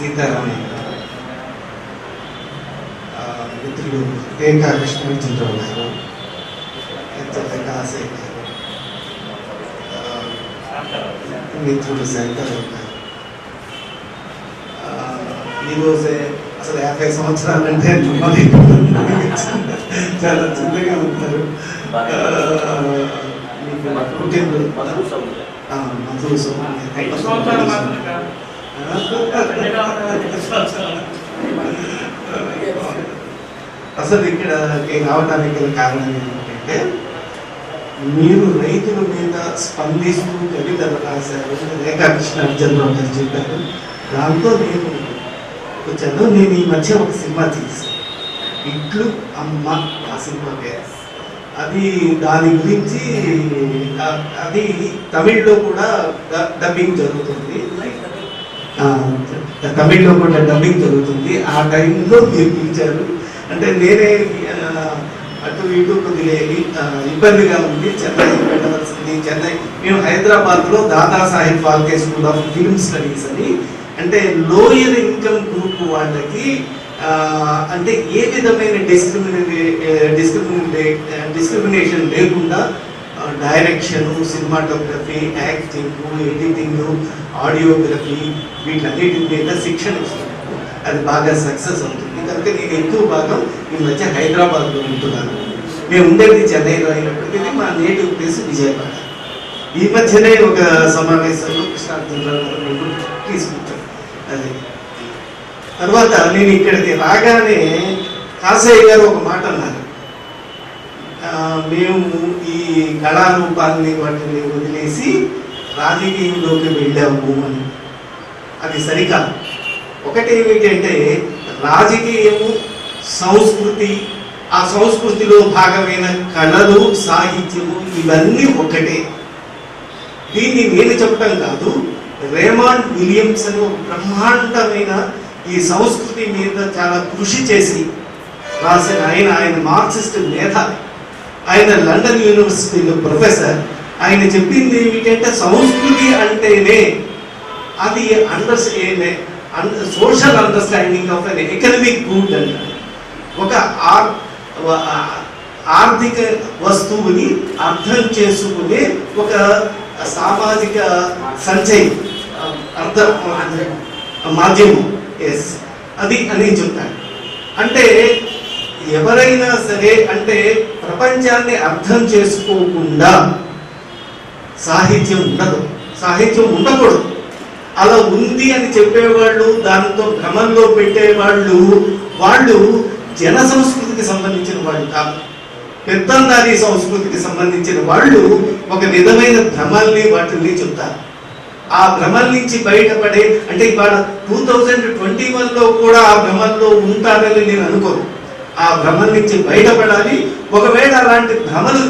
సీతారామయ్య గారు, మిత్రుడు రేఖా కృష్ణచంద్రరావు గారు, కాసయ్య గారు, మిత్రుడు శంకరరావు గారు. ఈరోజే అసలు 50 సంవత్సరాలంటే చాలా చిన్నగా ఉంటారు. అసలు ఇక్కడ రావడానికి కారణం ఏంటంటే, మీరు రైతుల మీద స్పందిస్తూ కవితలు రాశారు, రేఖా కృష్ణచంద్రరావు గారు చెప్పారు. దాంతో నేను వచ్చాను. నేను ఈ మధ్య ఒక సినిమా తీసాను, ఇట్లు అమ్మ. ఆ సినిమా పేరు అది. దాని గురించి అది తమిళ్లో కూడా డబ్బింగ్ జరుగుతుంది. తమిళ్లో కూడా డబ్బింగ్ జరుగుతుంది. ఆ టైంలో మీరు పిలిచారు అంటే నేనే అటు ఇటు కొద్దిగా ఇబ్బందిగా ఉంది. చెన్నై వెళ్ళవలసింది. చెన్నై మేము హైదరాబాద్లో Dadasaheb Phalke school of film studies అని, అంటే లోయర్ ఇన్కమ్ గ్రూప్ వాళ్ళకి అంటే ఏ విధమైన డిస్క్రిమినేషన్ లేకుండా direction, cinematography, acting, editing, audiography వీటన్నిటి మీద శిక్షణ ఇస్తున్నాను. అది బాగా సక్సెస్ అవుతుంది. కనుక నేను ఎక్కువ భాగం ఈ మధ్య హైదరాబాద్లో ఉంటున్నాను. మేము ఉండేది చెన్నైలో అయినప్పటికీ మా నేటివ్ ప్లేస్ విజయవాడ. ఈ మధ్యనే ఒక సమావేశంలో కృష్ణచంద్రరావు గారు తీసుకుంటాం. అది తర్వాత నేను ఇక్కడికి రాగానే కాసయ్య గారు ఒక మాట అన్నారు, మేము ఈ కళారూపాన్ని వాటిని వదిలేసి రాజకీయంలోకి వెళ్ళాము అని. అది సరికాదు. ఒకటి ఏమిటంటే, రాజకీయము, సంస్కృతి, ఆ సంస్కృతిలో భాగమైన కళలు, సాహిత్యము ఇవన్నీ ఒకటే. దీన్ని నేను చెప్పడం కాదు, రేమాండ్ విలియమ్స్ అని ఒక బ్రహ్మాండమైన ఈ సంస్కృతి మీద చాలా కృషి చేసి రాసిన ఆయన మార్క్సిస్ట్ మేధావి. ఆయన లండన్ యూనివర్సిటీలో ప్రొఫెసర్. ఆయన చెప్పింది ఏమిటంటే, సంస్కృతి అంటేనే అది social understanding of an economic good అంటారు. ఒక ఆర్థిక వస్తువుని అర్థం చేసుకునే ఒక సామాజిక సంచయం, మాధ్యమం. ఎస్, అది అని చెప్తాను. అంటే ఎవరైనా సరే అంటే ప్రపంచాన్ని అర్థం చేసుకోకుండా సాహిత్యం ఉండదు, సాహిత్యం ఉండకూడదు. అలా ఉంది అని చెప్పేవాళ్ళు, దాంతో భ్రమంలో పెట్టేవాళ్ళు, వాళ్ళు జన సంస్కృతికి సంబంధించిన వాళ్ళు కాదు, పెత్తందారీ సంస్కృతికి సంబంధించిన వాళ్ళు ఒక విధమైన భ్రమల్ని వాటిని చెప్తారు. ఆ భ్రమల నుంచి బయటపడే, అంటే ఇవాళ 2021లో కూడా ఆ భ్రమల్లో ఉంటారని నేను అనుకోను. ఆ భ్రమల నుంచి బయటపడాలి. ఒకవేళ అలాంటి భ్రమలు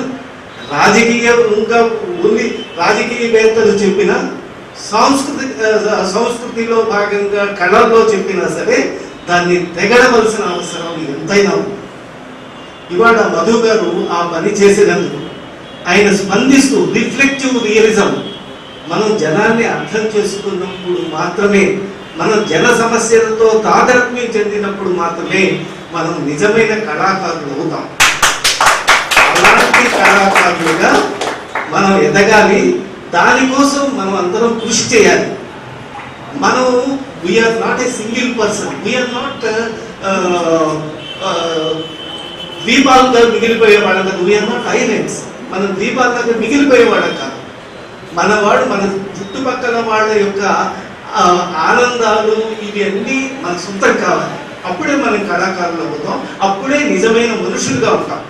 రాజకీయంగా ఉంది, రాజకీయవేత్తలు చెప్పిన, సంస్కృతిలో భాగంగా కళల్లో చెప్పినా సరే దాన్ని తెగడవలసిన అవసరం ఎంతైనా ఉంది. ఇవాళ మధు గారు ఆ పని చేసినందుకు ఆయన స్పందిస్తూ రిఫ్లెక్టివ్ రియలిజం, మనం జనాన్ని అర్థం చేసుకున్నప్పుడు మాత్రమే, మనం జన సమస్యలతో తాదాత్మ్యం చెందినప్పుడు మాత్రమే మనం నిజమైన కళాకారులు అవుతాం. అలాంటి కళాకారులుగా మనం ఎదగాలి. దానికోసం మనం అందరం కృషి చేయాలి. మనం we're not a single person, we're not ద్వీపాలుగా మిగిలిపోయేవాళ్ళం కాదు. వీఆర్ నాట్ ఐలాండ్స్, మనం ద్వీపాలుగా మిగిలిపోయేవాళ్ళం కాదు. మనవాడు మన చుట్టుపక్కల వాళ్ళ యొక్క ఆనందాలు ఇవన్నీ మన సొంతం కావాలి. అప్పుడే మనం కళాకారులు అవుతాం, అప్పుడే నిజమైన మనుషులుగా ఉంటాం.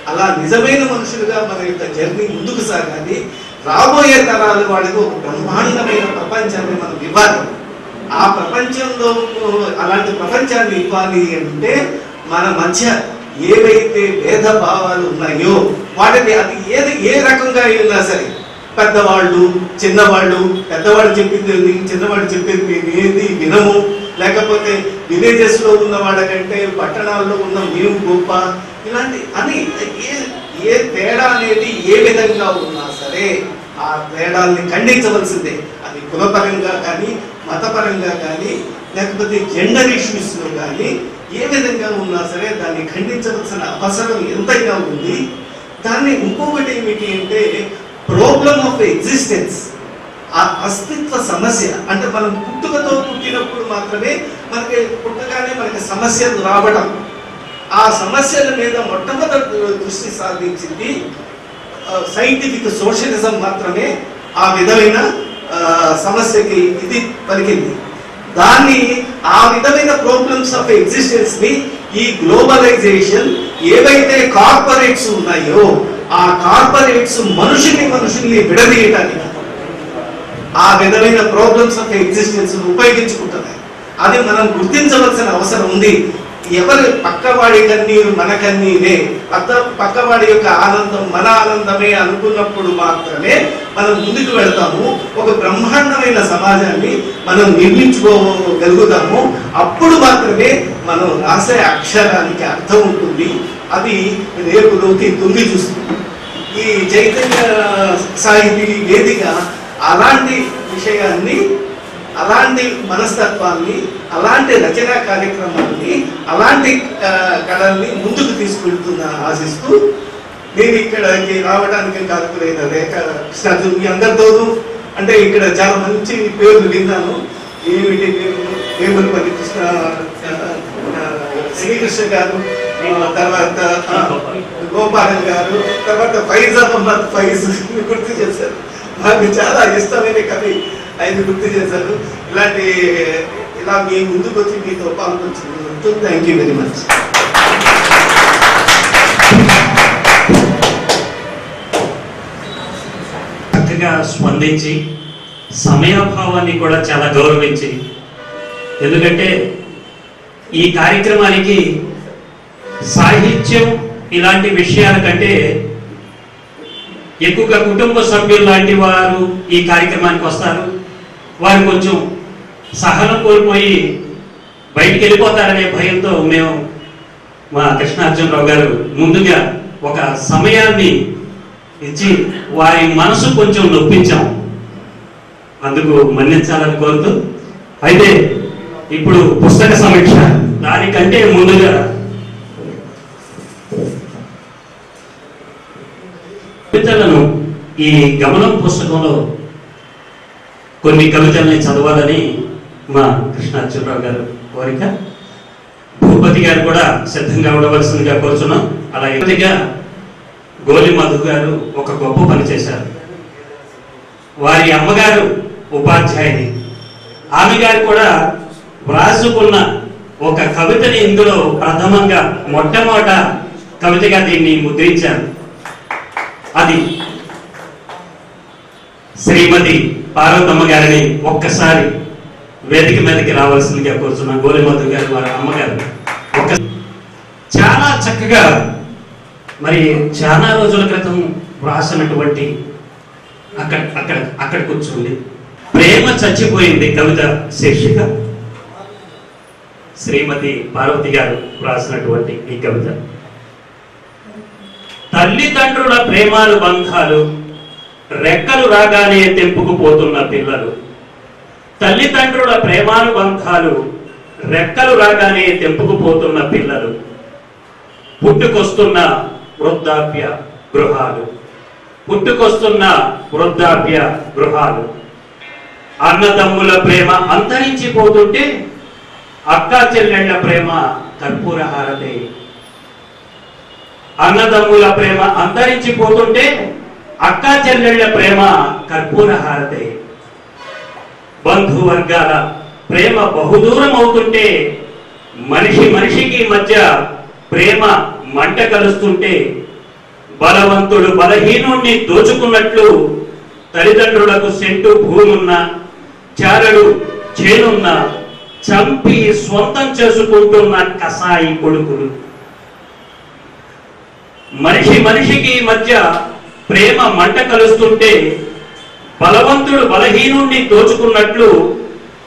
అలా నిజమైన మనుషులుగా మన యొక్క జర్నీ ముందుకు సాగాలి. రాబోయే తరాల వాళ్ళకి ఒక బ్రహ్మాండమైన ప్రపంచాన్ని మనం ఇవ్వాలి. ఆ ప్రపంచంలో అలాంటి ప్రపంచాన్ని ఇవ్వాలి అంటే మన మధ్య ఏవైతే భేదభావాలు ఉన్నాయో వాటిని, అది ఏ రకంగా ఉన్నా సరే, పెద్దవాళ్ళు చిన్నవాళ్ళు, పెద్దవాళ్ళు చెప్పింది చిన్నవాళ్ళు చెప్పింది ఏది వినము, లేకపోతే విలేజెస్లో ఉన్న వాళ్ళకంటే పట్టణాల్లో ఉన్న మేము గొప్ప, ఇలాంటి అని ఏ తేడా అనేది ఏ విధంగా ఉన్నా సరే ఆ తేడాల్ని ఖండించవలసిందే. అది కులపరంగా కానీ, మతపరంగా కానీ లేకపోతే జెండర్ ఇష్యూస్లో కానీ ఏ విధంగా ఉన్నా సరే దాన్ని ఖండించవలసిన అవసరం ఎంతైనా ఉంది. దాన్ని ఇంకొకటి ఏమిటి అంటే ప్రాబ్లమ్ ఆఫ్ ఎగ్జిస్టెన్స్, ఆ అస్తిత్వ సమస్య. అంటే మనం పుట్టుకతో పుట్టినప్పుడు మాత్రమే మనకి పుట్టగానే మనకి సమస్యలు రావడం, ఆ సమస్యల మీద మొట్టమొదటి దృష్టి సాధించింది సైంటిఫిక్ సోషలిజం మాత్రమే. ఆ విధమైన సమస్యకి ఇది పలికింది. దాన్ని ఆ విధమైన ప్రాబ్లమ్స్ ఆఫ్ ఎగ్జిస్టెన్స్ ని ఈ గ్లోబలైజేషన్ ఏవైతే కార్పొరేట్స్ ఉన్నాయో ఆ కార్పొరేట్స్ మనుషుల్ని విడదీయటానికి ఆ విధమైన ప్రాబ్లమ్స్ ఆఫ్ ఎగ్జిస్టెన్స్ ఉపయోగించుకుంటున్నాయి. అది మనం గుర్తించవలసిన అవసరం ఉంది. ఎవరి పక్కవాడి కన్నీరు మన కన్నీరే, పక్కవాడి యొక్క ఆనందం మన ఆనందమే అనుకున్నప్పుడు మాత్రమే మనం ముందుకు వెళ్తాము. ఒక బ్రహ్మాండమైన సమాజాన్ని మనం నిర్మించుకోగలుగుతాము. అప్పుడు మాత్రమే మనం రాసే అక్షరానికి అర్థం ఉంటుంది. అది రేపు లోకి తొంగి చూస్తుంది. ఈ చైతన్య సాహితీ వేదిక అలాంటి విషయాన్ని, అలాంటి మనస్తత్వాన్ని, అలాంటి రచనా కార్యక్రమాన్ని, అలాంటి కళల్ని ముందుకు తీసుకెళ్తున్నా ఆశిస్తూ నేను ఇక్కడికి రావడానికి కాదుకులైన రేఖ కృష్ణ మీ అందరితోనూ అంటే ఇక్కడ చాలా మంచి పేర్లు విన్నాను. ఏమిటి వేములపల్లి కృష్ణ, శ్రీకృష్ణ గారు, తర్వాత గోపాల్ గారు, తర్వాత ఫైజ్ అహ్మద్ ఫైజ్ గుర్తు చేశారు. నాకు చాలా ఇష్టమైన కవి ఆయన గుర్తు చేశారు. ఇలా మీ ముందుకు వచ్చి మీతో పాల్గొంటున్నందుకు థ్యాంక్ యూ వెరీ మచ్. చక్కగా స్పందించి సమయాభావాన్ని కూడా చాలా గౌరవించి, ఎందుకంటే ఈ కార్యక్రమానికి సాహిత్యం ఇలాంటి విషయాల కంటే ఎక్కువగా కుటుంబ సభ్యులు లాంటి వారు ఈ కార్యక్రమానికి వస్తారు. వారు కొంచెం సహనం కోల్పోయి బయటికి వెళ్ళిపోతారనే భయంతో మేము మా కృష్ణార్జునరావు గారు ముందుగా ఒక సమయాన్ని ఇచ్చి వారి మనసు కొంచెం నొప్పించాం. అందుకు మన్నించాలని కోరుతూ, అయితే ఇప్పుడు పుస్తక సమీక్ష, దానికంటే ముందుగా కవితలను ఈ గమనం పుస్తకంలో కొన్ని కవితల్ని చదవాలని మా కృష్ణార్జునరావు గారు కోరిక. భూపతి గారు కూడా సిద్ధంగా ఉండవలసిందిగా కోరుచున్నాం. అలాగే గోలి మధు గారు ఒక గొప్ప పని చేశారు. వారి అమ్మగారు ఉపాధ్యాయుని, ఆమె గారు కూడా వ్రాసుకున్న ఒక కవితని ఇందులో ప్రథమంగా మొట్టమొదట కవితగా దీన్ని ముద్రించారు. అది శ్రీమతి పార్వతమ్మ గారిని ఒక్కసారి వేదిక మీదకి రావాల్సిందిగా కోరుతున్నాం. గోలిమధు గారు వారి అమ్మగారు చాలా చక్కగా మరి చాలా రోజుల క్రితం వ్రాసినటువంటి అక్కడ కూర్చుంది ప్రేమ చచ్చిపోయింది కవిత శీర్షిక. శ్రీమతి పార్వతి గారు వ్రాసినటువంటి ఈ కవిత. తల్లిదండ్రుల ప్రేమాలు బంధాలు రెక్కలు రాగానే తెంపుకుపోతున్న పిల్లలు. తల్లిదండ్రుల ప్రేమాలు బంధాలు రెక్కలు రాగానే తెంపుకుపోతున్న పిల్లలు. పుట్టుకొస్తున్న వృద్ధాప్య గృహాలు, పుట్టుకొస్తున్న వృద్ధాప్య గృహాలు. అన్నదమ్ముల ప్రేమ అంతరించిపోతుంటే అక్కా చెల్లెళ్ల ప్రేమ కర్పూర హారతే. అన్నదమ్ముల ప్రేమ అంతరించిపోతుంటే అక్కా చెల్లెళ్ల ప్రేమ కర్పూర హారతే. బంధువర్గాల ప్రేమ బహుదూరం అవుతుంటే మనిషికి మధ్య ప్రేమ మంట కలుస్తుంటే బలవంతుడు బలహీనుణ్ణి దోచుకున్నట్లు తల్లిదండ్రులకు సెంటు భూమున్న చారడు చేనున్న చంపి స్వంతం చేసుకుంటున్న కసాయి కొడుకులు. మనిషికి మధ్య ప్రేమ మంట కలుస్తుంటే బలవంతుడు బలహీనుణ్ణి దోచుకున్నట్లు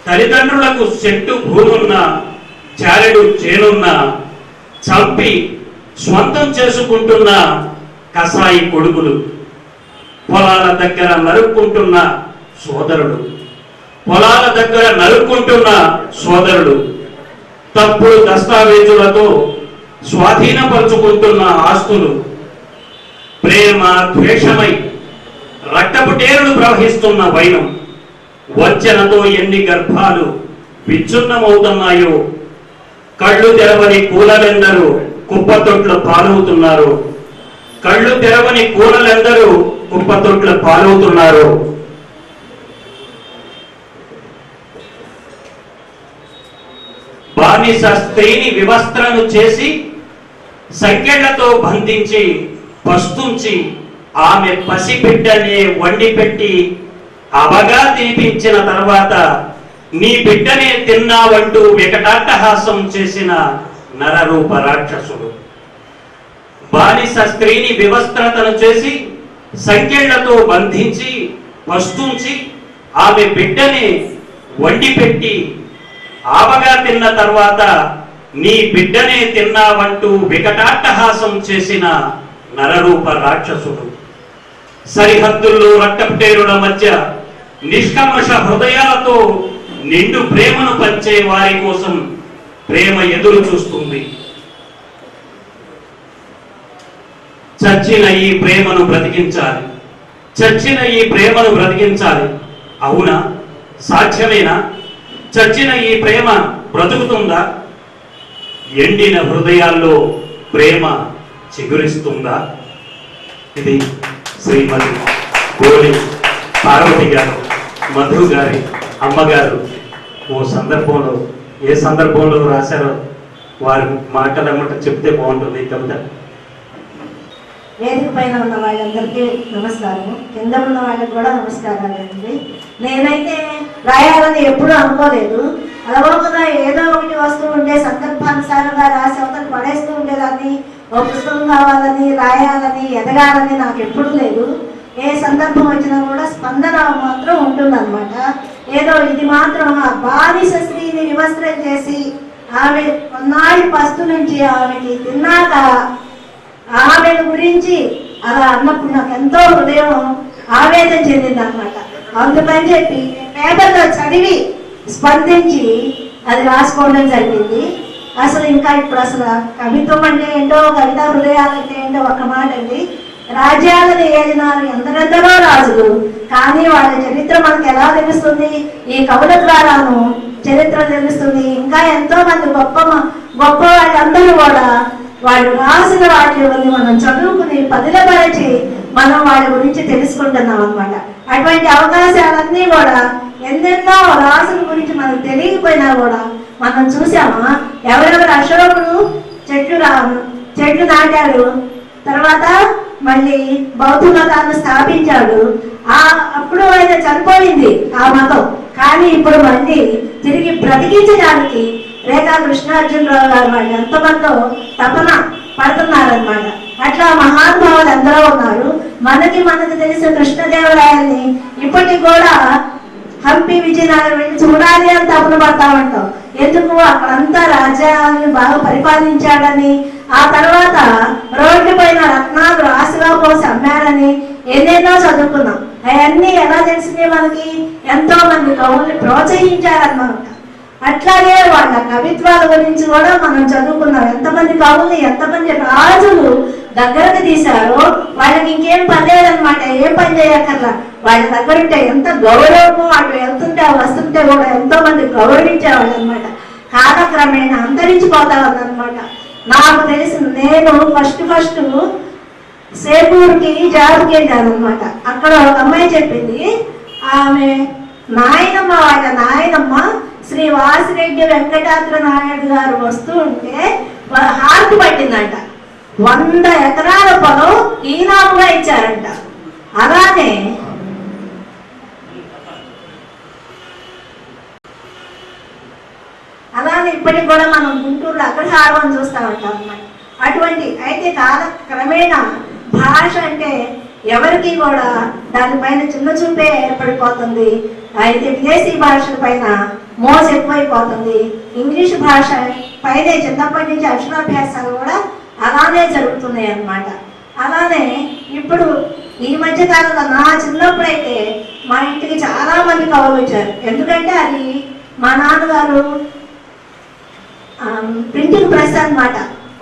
తల్లిదండ్రులకు సెంటు భూమున్న చారెడు చేనున్న చంపి స్వంతం చేసుకుంటున్న కసాయి కొడుకులు. పొలాల దగ్గర నరుక్కుంటున్న సోదరుడు, పొలాల దగ్గర నరుక్కుంటున్న సోదరుడు, తప్పుడు దస్తావేజులతో స్వాధీనపరుచుకుంటున్న ఆస్తులు, ప్రేమ ద్వేషమై రక్తపుటేరులు ప్రవహిస్తున్న వైనం, వంచనతో ఎన్ని గర్భాలు విచ్ఛిన్నమవుతున్నాయో, కళ్ళు తెరవని కూలలెందరూ కుప్పతొట్ల పాలవుతున్నారు, కళ్ళు తెరవని కూలలెందరూ కుప్పతొట్ల పాలవుతున్నారు. బానిస స్త్రీని వివస్త్రను చేసి సంకెళ్లతో బంధించి పస్తుంచి ఆమె పసిబిడ్డనే వండి పెట్టి అవగా తినిపించిన తర్వాత నీ బిడ్డనే తిన్నావంటూ వికటాట్టహాసం చేసిన నరరూప రాక్షసుడు. బానిస స్త్రీని వివస్త్రతను చేసి సంకెళ్లతో బంధించి పస్తుంచి ఆమె బిడ్డనే వండి పెట్టి ఆవగా తిన్న తర్వాత నీ బిడ్డనే తిన్నావంటూ వికటాట్టహాసం చేసిన నరరూప రాక్షసుడు. సరిహద్దుల్లో రక్తపుటేరుల మధ్య నిష్కల్మష హృదయాలతో నిండు ప్రేమను పంచే వారి కోసం ప్రేమ ఎదురు చూస్తుంది. చచ్చిన ఈ ప్రేమను బ్రతికించాలి, చచ్చిన ఈ ప్రేమను బ్రతికించాలి. అవునా? సాధ్యమేనా? చచ్చిన ఈ ప్రేమ బ్రతుకుతుందా? ఎండిన హృదయాల్లో ప్రేమ చిగురిస్తుందా? ఇది శ్రీమతి గోలి పార్వతి గారు, మధు గారి అమ్మగారు ఓ సందర్భంలో, ఏ సందర్భంలో రాశారో వారి మాటలమ్మట చెప్తే బాగుంటుంది ఈ కవిత. వేదిక పైన ఉన్న వాళ్ళందరికీ నమస్కారం, కింద ఉన్న వాళ్ళకి కూడా నమస్కారాలండి. నేనైతే రాయాలని ఎప్పుడూ అనుకోలేదు. అలవోకగా ఏదో ఒకటి వస్తూ ఉండే సందర్భానుసారంగా రాసి అవతలు పడేస్తూ ఉండేదాన్ని. ఓ పుస్తకం కావాలని, రాయాలని, ఎదగాలని నాకు ఎప్పుడు లేదు. ఏ సందర్భం వచ్చినా కూడా స్పందన మాత్రం ఉంటుందన్నమాట. ఏదో ఇది మాత్రం ఆ బానిస స్త్రీని వివస్త్రం చేసి ఆమె కొన్నాళ్ళు పస్తు నుంచి ఆమెకి తిన్నాక ఆమె గురించి అలా అన్నప్పుడు నాకు ఎంతో హృదయం ఆవేదన చెందింది అనమాట. అందుకని చెప్పి పేపర్లో చదివి స్పందించి అది రాసుకోవడం జరిగింది. అసలు ఇంకా ఇప్పుడు అసలు కవిత్వం అంటే ఏంటో, కవితా హృదయాలంటే ఏంటో ఒక మాట అండి. రాజ్యాలను ఏలినారు ఎందరెందరో రాజులు, కానీ వాళ్ళ చరిత్ర మనకు ఎలా తెలుస్తుంది? ఈ కవుల ద్వారాను చరిత్ర తెలుస్తుంది. ఇంకా ఎంతో మంది గొప్ప గొప్ప వాళ్ళందరూ కూడా వాళ్ళు రాసిన వాటి మనం చదువుకుని పదిలపరిచి మనం వాళ్ళ గురించి తెలుసుకుంటున్నాం అనమాట. అటువంటి అవకాశాలన్నీ కూడా ఎన్నెన్నో రాసుల గురించి మనకు తెలియకపోయినా కూడా మనం చూసామా? ఎవరెవరు అశోకుడు చెట్లు నాటాడు, తర్వాత మళ్ళీ బౌద్ధ మతాన్ని స్థాపించాడు. అప్పుడు ఆయన చనిపోయింది ఆ మతం, కానీ ఇప్పుడు మళ్ళీ తిరిగి బ్రతికించడానికి రేఖా కృష్ణార్జునరావు గారు వాళ్ళు ఎంతమందో తపన పడుతున్నారనమాట. అట్లా మహానుభావులు ఎందరో ఉన్నారు. మనకు తెలిసిన కృష్ణదేవరాయల్ని ఇప్పటికి కూడా హంపి విజయనగరం వెళ్ళి చూడాలి అని తపన పడతా ఉంటాం. ఎందుకు? అక్కడంతా రాజ్యాన్ని బాగా పరిపాలించాడని, ఆ తర్వాత రోడ్డు పైన రత్నాలు రాశిగా పోసి అమ్మారని ఎన్నెన్నో చదువుకున్నాం. అవన్నీ ఎలా తెలిసినాయి మనకి? ఎంతో మంది కవుల్ని ప్రోత్సహించారన్నమాట. అట్లాగే వాళ్ళ కవిత్వాల గురించి కూడా మనం చదువుకున్నాం. ఎంతమంది కవుల్ని, ఎంతమంది రాజులు దగ్గరకు తీశారో వాళ్ళకి ఇంకేం పని లేదనమాట. ఏం పని చేయక్కర్లా, వాళ్ళ దగ్గర ఉంటే ఎంత గౌరవము, అటు వెళ్తుంటే వస్తుంటే కూడా ఎంతో మంది గౌరవించేవాళ్ళు అనమాట. కాలక్రమేణా అంతరించిపోతా ఉందన్నమాట. నాకు తెలిసిన, నేను ఫస్ట్ సేపూర్కి జాబ్కి వెళ్ళాను అనమాట. అక్కడ ఒక అమ్మాయి చెప్పింది, ఆమె నాయనమ్మ, వాళ్ళ నాయనమ్మ శ్రీ వాసిరెడ్డి వెంకటాద్రి నాయుడు గారు వస్తూ ఉంటే హార్ట్ పట్టిందంట. 100 ఎకరాల పొలం ఈనాముగా ఇచ్చారంట. అలానే ఇప్పటికి కూడా మనం గుంటూరులో అగ్రహారం చూస్తూ ఉంటాం అన్నమాట. అటువంటి అయితే కాలక్రమేణా భాష అంటే ఎవరికి కూడా దానిపైన చిన్న చూపే ఏర్పడిపోతుంది. అయితే విదేశీ భాషల పైన మోజు ఎక్కువైపోతుంది. ఇంగ్లీష్ భాష పైనే చిన్నప్పటి నుంచి అక్షరాభ్యాసాలు కూడా అలానే జరుగుతున్నాయి అన్నమాట. అలానే ఇప్పుడు ఈ మధ్య కాలంలో నా చిన్నప్పుడైతే మా ఇంటికి చాలా మంది కవులు వచ్చారు. ఎందుకంటే అది మా నాన్నగారు ప్రింటింగ్ ప్రెస్ అన్నమాట.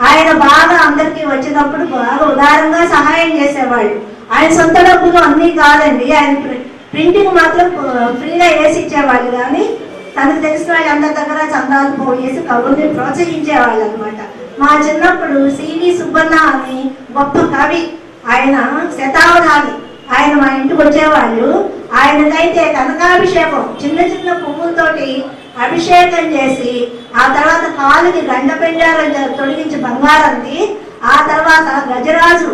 ఆయన బాగా అందరికీ వచ్చినప్పుడు బాగా ఉదారంగా సహాయం చేసేవాళ్ళు. ఆయన సొంత డబ్బులు అన్నీ కాదండి, ఆయన ప్రింటింగ్ మాత్రం ఫ్రీగా వేసి ఇచ్చేవాళ్ళు. కానీ తనకు తెలిసిన వాళ్ళు అందరి దగ్గర చందాలు పోయేసి కవుల్ని ప్రోత్సహించేవాళ్ళు అనమాట. మా చిన్నప్పుడు సివి సుబ్బన్న అని గొప్ప కవి, ఆయన శతావధాని, ఆయన మా ఇంటికి వచ్చేవాళ్ళు. ఆయనకైతే కనకాభిషేకం చిన్న చిన్న పువ్వులతోటి అభిషేకం చేసి, ఆ తర్వాత కాలుకి గండ పెండారం తొలగించి బంగారంది, ఆ తర్వాత గజరాజు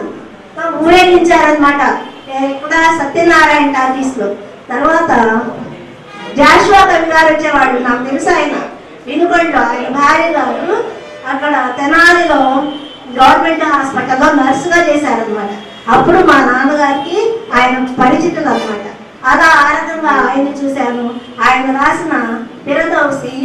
ఊరేగించారనమాట ఇక్కడ సత్యనారాయణ టాకీస్ లో. తర్వాత జాషువా కవి గారు వచ్చేవాళ్ళు, నాకు తెలుసు ఆయన వినుకొండలో, ఆయన భార్య గారు అక్కడ తెనాలిలో గవర్నమెంట్ హాస్పిటల్లో నర్సుగా చేశారనమాట. అప్పుడు మా నాన్నగారికి ఆయన పరిచితులు అనమాట. అలా ఆ రకంగా ఆయన చూశాను. ఆయన రాసిన పిరదౌసి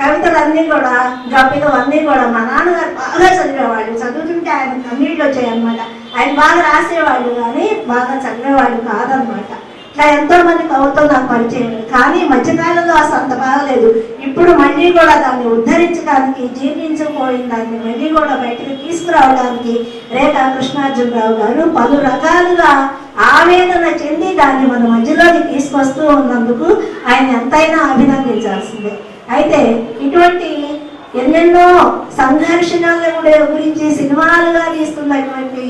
కవితలన్నీ కూడా, గప్పిలు అన్నీ కూడా మా నాన్నగారు బాగా చదివేవాళ్ళు. చదువుతుంటే ఆయన కన్నీళ్ళు వచ్చాయన్నమాట. ఆయన బాగా రాసేవాళ్ళు కానీ బాగా చదివేవాళ్ళు కాదనమాట. ఇట్లా ఎంతో మంది కవులతో నాకు పరిచయం. కానీ మధ్యకాలంలో అసలు అంత బాగలేదు. ఇప్పుడు మళ్ళీ కూడా దాన్ని ఉద్ధరించడానికి, జీర్ణించకపోయిన దాన్ని మళ్ళీ కూడా బయటకు తీసుకురావడానికి రేఖా కృష్ణార్జునరావు గారు పలు రకాలుగా ఆవేదన చెంది దాన్ని మన మధ్యలోకి తీసుకొస్తూ ఉన్నందుకు ఆయన ఎంతైనా అభినందించాల్సిందే. అయితే ఇటువంటి ఎన్నెన్నో సంఘర్షణల గురించి సినిమాలుగా తీస్తున్నటువంటి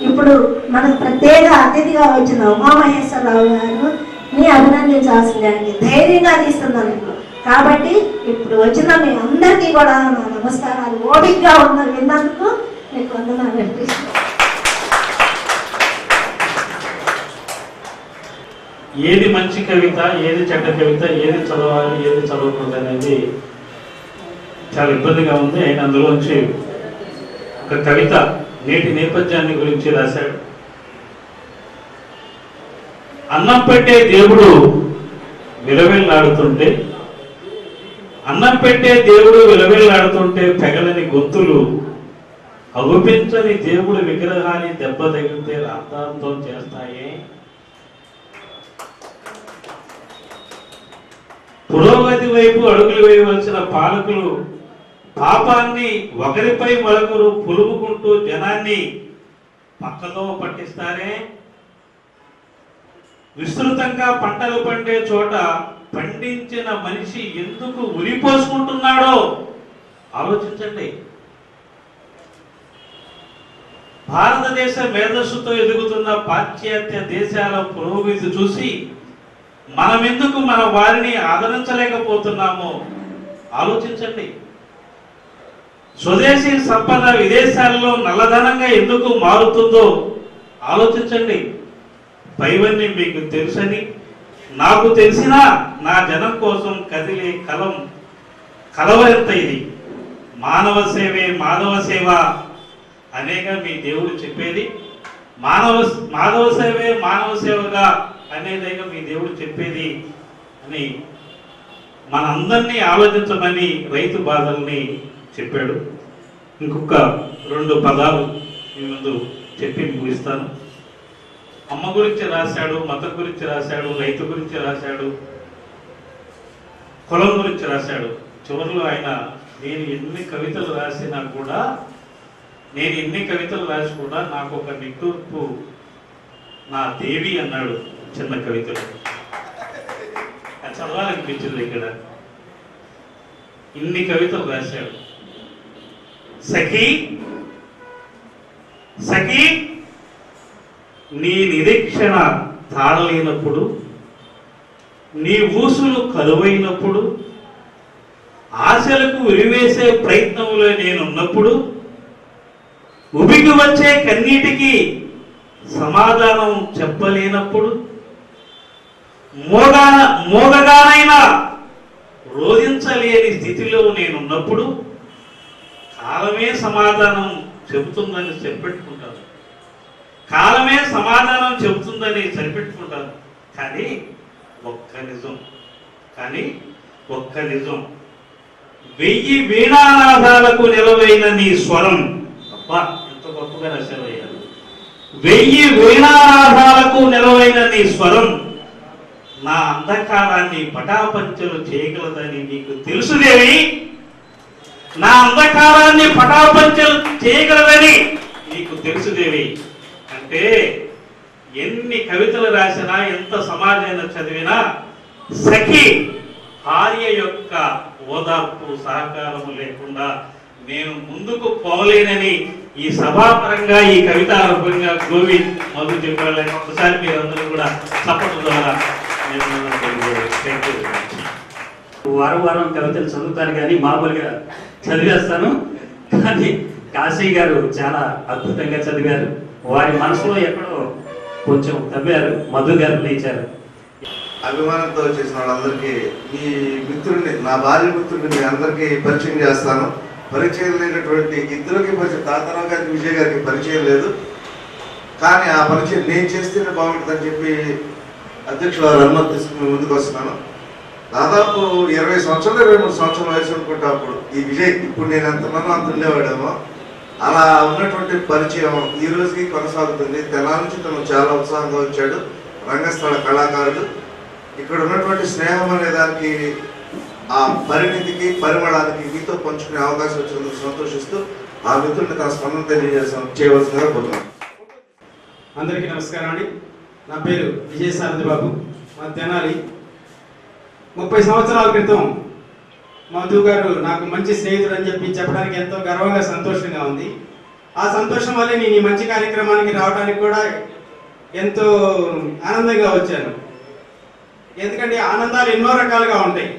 ఇప్పుడు మనకు ప్రత్యేక అతిథిగా వచ్చిన ఉమామహేశ్వరరావు గారు ని అభినందించాల్సిందే అండి. ధైర్యంగా తీస్తున్నందుకు. కాబట్టి ఇప్పుడు వచ్చిన మీ అందరికీ కూడా నా నమస్కారాలు. ఓపికగా విన్నందుకు మీకు వందనాలు. ఏది మంచి కవిత, ఏది చెడ్డ కవిత, ఏది చదవాలి, ఏది చదవకూడదు అనేది చాలా ఇబ్బందిగా ఉంది. ఆయన అందులోంచి ఒక కవిత నేటి నేపథ్యాన్ని గురించి రాశాడు. అన్నం పెట్టే దేవుడు విలవిల్లాడుతుంటే, అన్నం పెట్టే దేవుడు విలవిల్లాడుతుంటే పెగలని గొంతులు, అగుపించని దేవుడు విగ్రహాన్ని దెబ్బ తగిలితే రాద్ధాంతం చేస్తాయే. పురోగతి వైపు అడుగులు వేయవలసిన పాలకులు పాపాన్ని ఒకరిపై మరొకరు పులుముకుంటూ జనాన్ని పక్కతో పట్టిస్తారే. విస్తృతంగా పంటలు పండే చోట పండించిన మనిషి ఎందుకు ఉరిపోసుకుంటున్నాడో ఆలోచించండి. భారతదేశ మేధస్సుతో ఎదుగుతున్న పాశ్చాత్య దేశాల పురోగతి చూసి మనమెందుకు మన వారిని ఆదరించలేకపోతున్నామో ఆలోచించండి. స్వదేశీ సంపద విదేశాల్లో నల్లధనంగా ఎందుకు మారుతుందో ఆలోచించండి. పైవన్నీ మీకు తెలుసని, నాకు తెలిసినా నా జనం కోసం కదిలే కలవెంత ఇది. మానవ సేవే మాధవ సేవ అనేగా మీ దేవుడు చెప్పేది. మాధవ సేవే మానవ సేవగా అనేదేగా మీ దేవుడు చెప్పేది అని మనందరినీ ఆలోచించమని రైతు బాధల్ని చెప్పాడు. ఇంకొక 2 పదాలు మీ ముందు చెప్పి ముగిస్తాను. అమ్మ గురించి రాశాడు, మతం గురించి రాశాడు, రైతు గురించి రాశాడు, కులం గురించి రాశాడు. చివరిలో ఆయన నేను ఎన్ని కవితలు రాసినా కూడా, నేను ఎన్ని కవితలు రాసి కూడా నాకు ఒక నిట్టూర్పు నా దేవి అన్నాడు చిన్న కవితలు. అది చదవాలనిపించింది. ఇక్కడ ఇన్ని కవితలు రాశాడు. సఖీ సఖీ నీ నిరీక్షణ తాళలేనప్పుడు, నీ ఊసులు కరువైనప్పుడు, ఆశలకు ఉరివేసే ప్రయత్నంలో నేనున్నప్పుడు, ఉబికి వచ్చే కన్నీటికి సమాధానం చెప్పలేనప్పుడు, మోగగానైనా రోధించలేని స్థితిలో నేనున్నప్పుడు కాలమే సమాధానం చెబుతుందని సరిపెట్టుకుంటాను. కాలమే సమాధానం చెబుతుందని సరిపెట్టుకుంటాను. కానీ ఒక్క నిజం 1000 వీణానాదాలకు నిలవైన నీ స్వరం. అబ్బా ఎంత గొప్పగా రాశావయ్యా. 1000 వీణానాదాలకు నిలవైన నీ స్వరం నా అంధకారాన్ని పటాపంచలు చేయగలదని నీకు తెలుసుదేవి. నా అంధకారాన్ని పటాపంచలు చేయగలదని నీకు తెలుసుదేవి. అంటే ఎన్ని కవితలు రాసినా, ఎంత సమాజాన్ని చదివినా సఖి భార్య యొక్క ఓదార్పు సహకారము లేకుండా నేను ముందుకు పోలేనని ఈ సభాపరంగా, ఈ కవితా రూపంగా గోవింద్ మధు చెప్పారు. ఒకసారి మీరందరూ కూడా చప్పట్ల ద్వారా వారం వారం కవితలు చదువుతాను కానీ మామూలుగా చదివేస్తాను. కానీ కాశీ గారు చాలా అద్భుతంగా చదివారు. వారి మనసులో ఎక్కడో కొంచెం తవ్వారు, మధు గారు లేచారు. అభిమానంతో వచ్చేసిన వాళ్ళందరికీ ఈ మిత్రుడిని, నా భార్య మిత్రుడిని మీ అందరికీ పరిచయం చేస్తాను. పరిచయం లేనటువంటి ఇద్దరికి పరిచయం, తాతారావు గారికి, విజయ్ గారికి పరిచయం లేదు. కానీ ఆ పరిచయం నేను చేస్తేనే బాగుంటుందని చెప్పి అధ్యక్షుల వారు అనుమతి తీసుకుని ముందుకు వస్తున్నాను. దాదాపు 20 సంవత్సరాలు, 23 సంవత్సరాల వయసు అనుకుంటా అప్పుడు ఈ విజయ్. ఇప్పుడు నేను ఎంతమంది అంత ఉండేవాడేమో. అలా ఉన్నటువంటి పరిచయం ఈ రోజుకి కొనసాగుతుంది. తెనాలి నుంచి తను చాలా ఉత్సాహంగా వచ్చాడు. రంగస్థల కళాకారుడు. ఇక్కడ ఉన్నటువంటి స్నేహం అనే దానికి, ఆ పరిణితికి, పరిమళానికి మీతో పంచుకునే అవకాశం వచ్చినందుకు సంతోషిస్తూ ఆ మిత్రుడిని తన స్పందన చేయవలసిందిగా కోరుతున్నాను. అందరికీ నమస్కారం అండి. నా పేరు విజయసారథి బాబు, మా తెనాలి. 30 సంవత్సరాల క్రితం మధు గారు నాకు మంచి స్నేహితుడు అని చెప్పి చెప్పడానికి ఎంతో గర్వంగా, సంతోషంగా ఉంది. ఆ సంతోషం వల్లే నేను ఈ మంచి కార్యక్రమానికి రావడానికి కూడా ఎంతో ఆనందంగా వచ్చాను. ఎందుకంటే ఆనందాలు ఎన్నో రకాలుగా ఉంటాయి.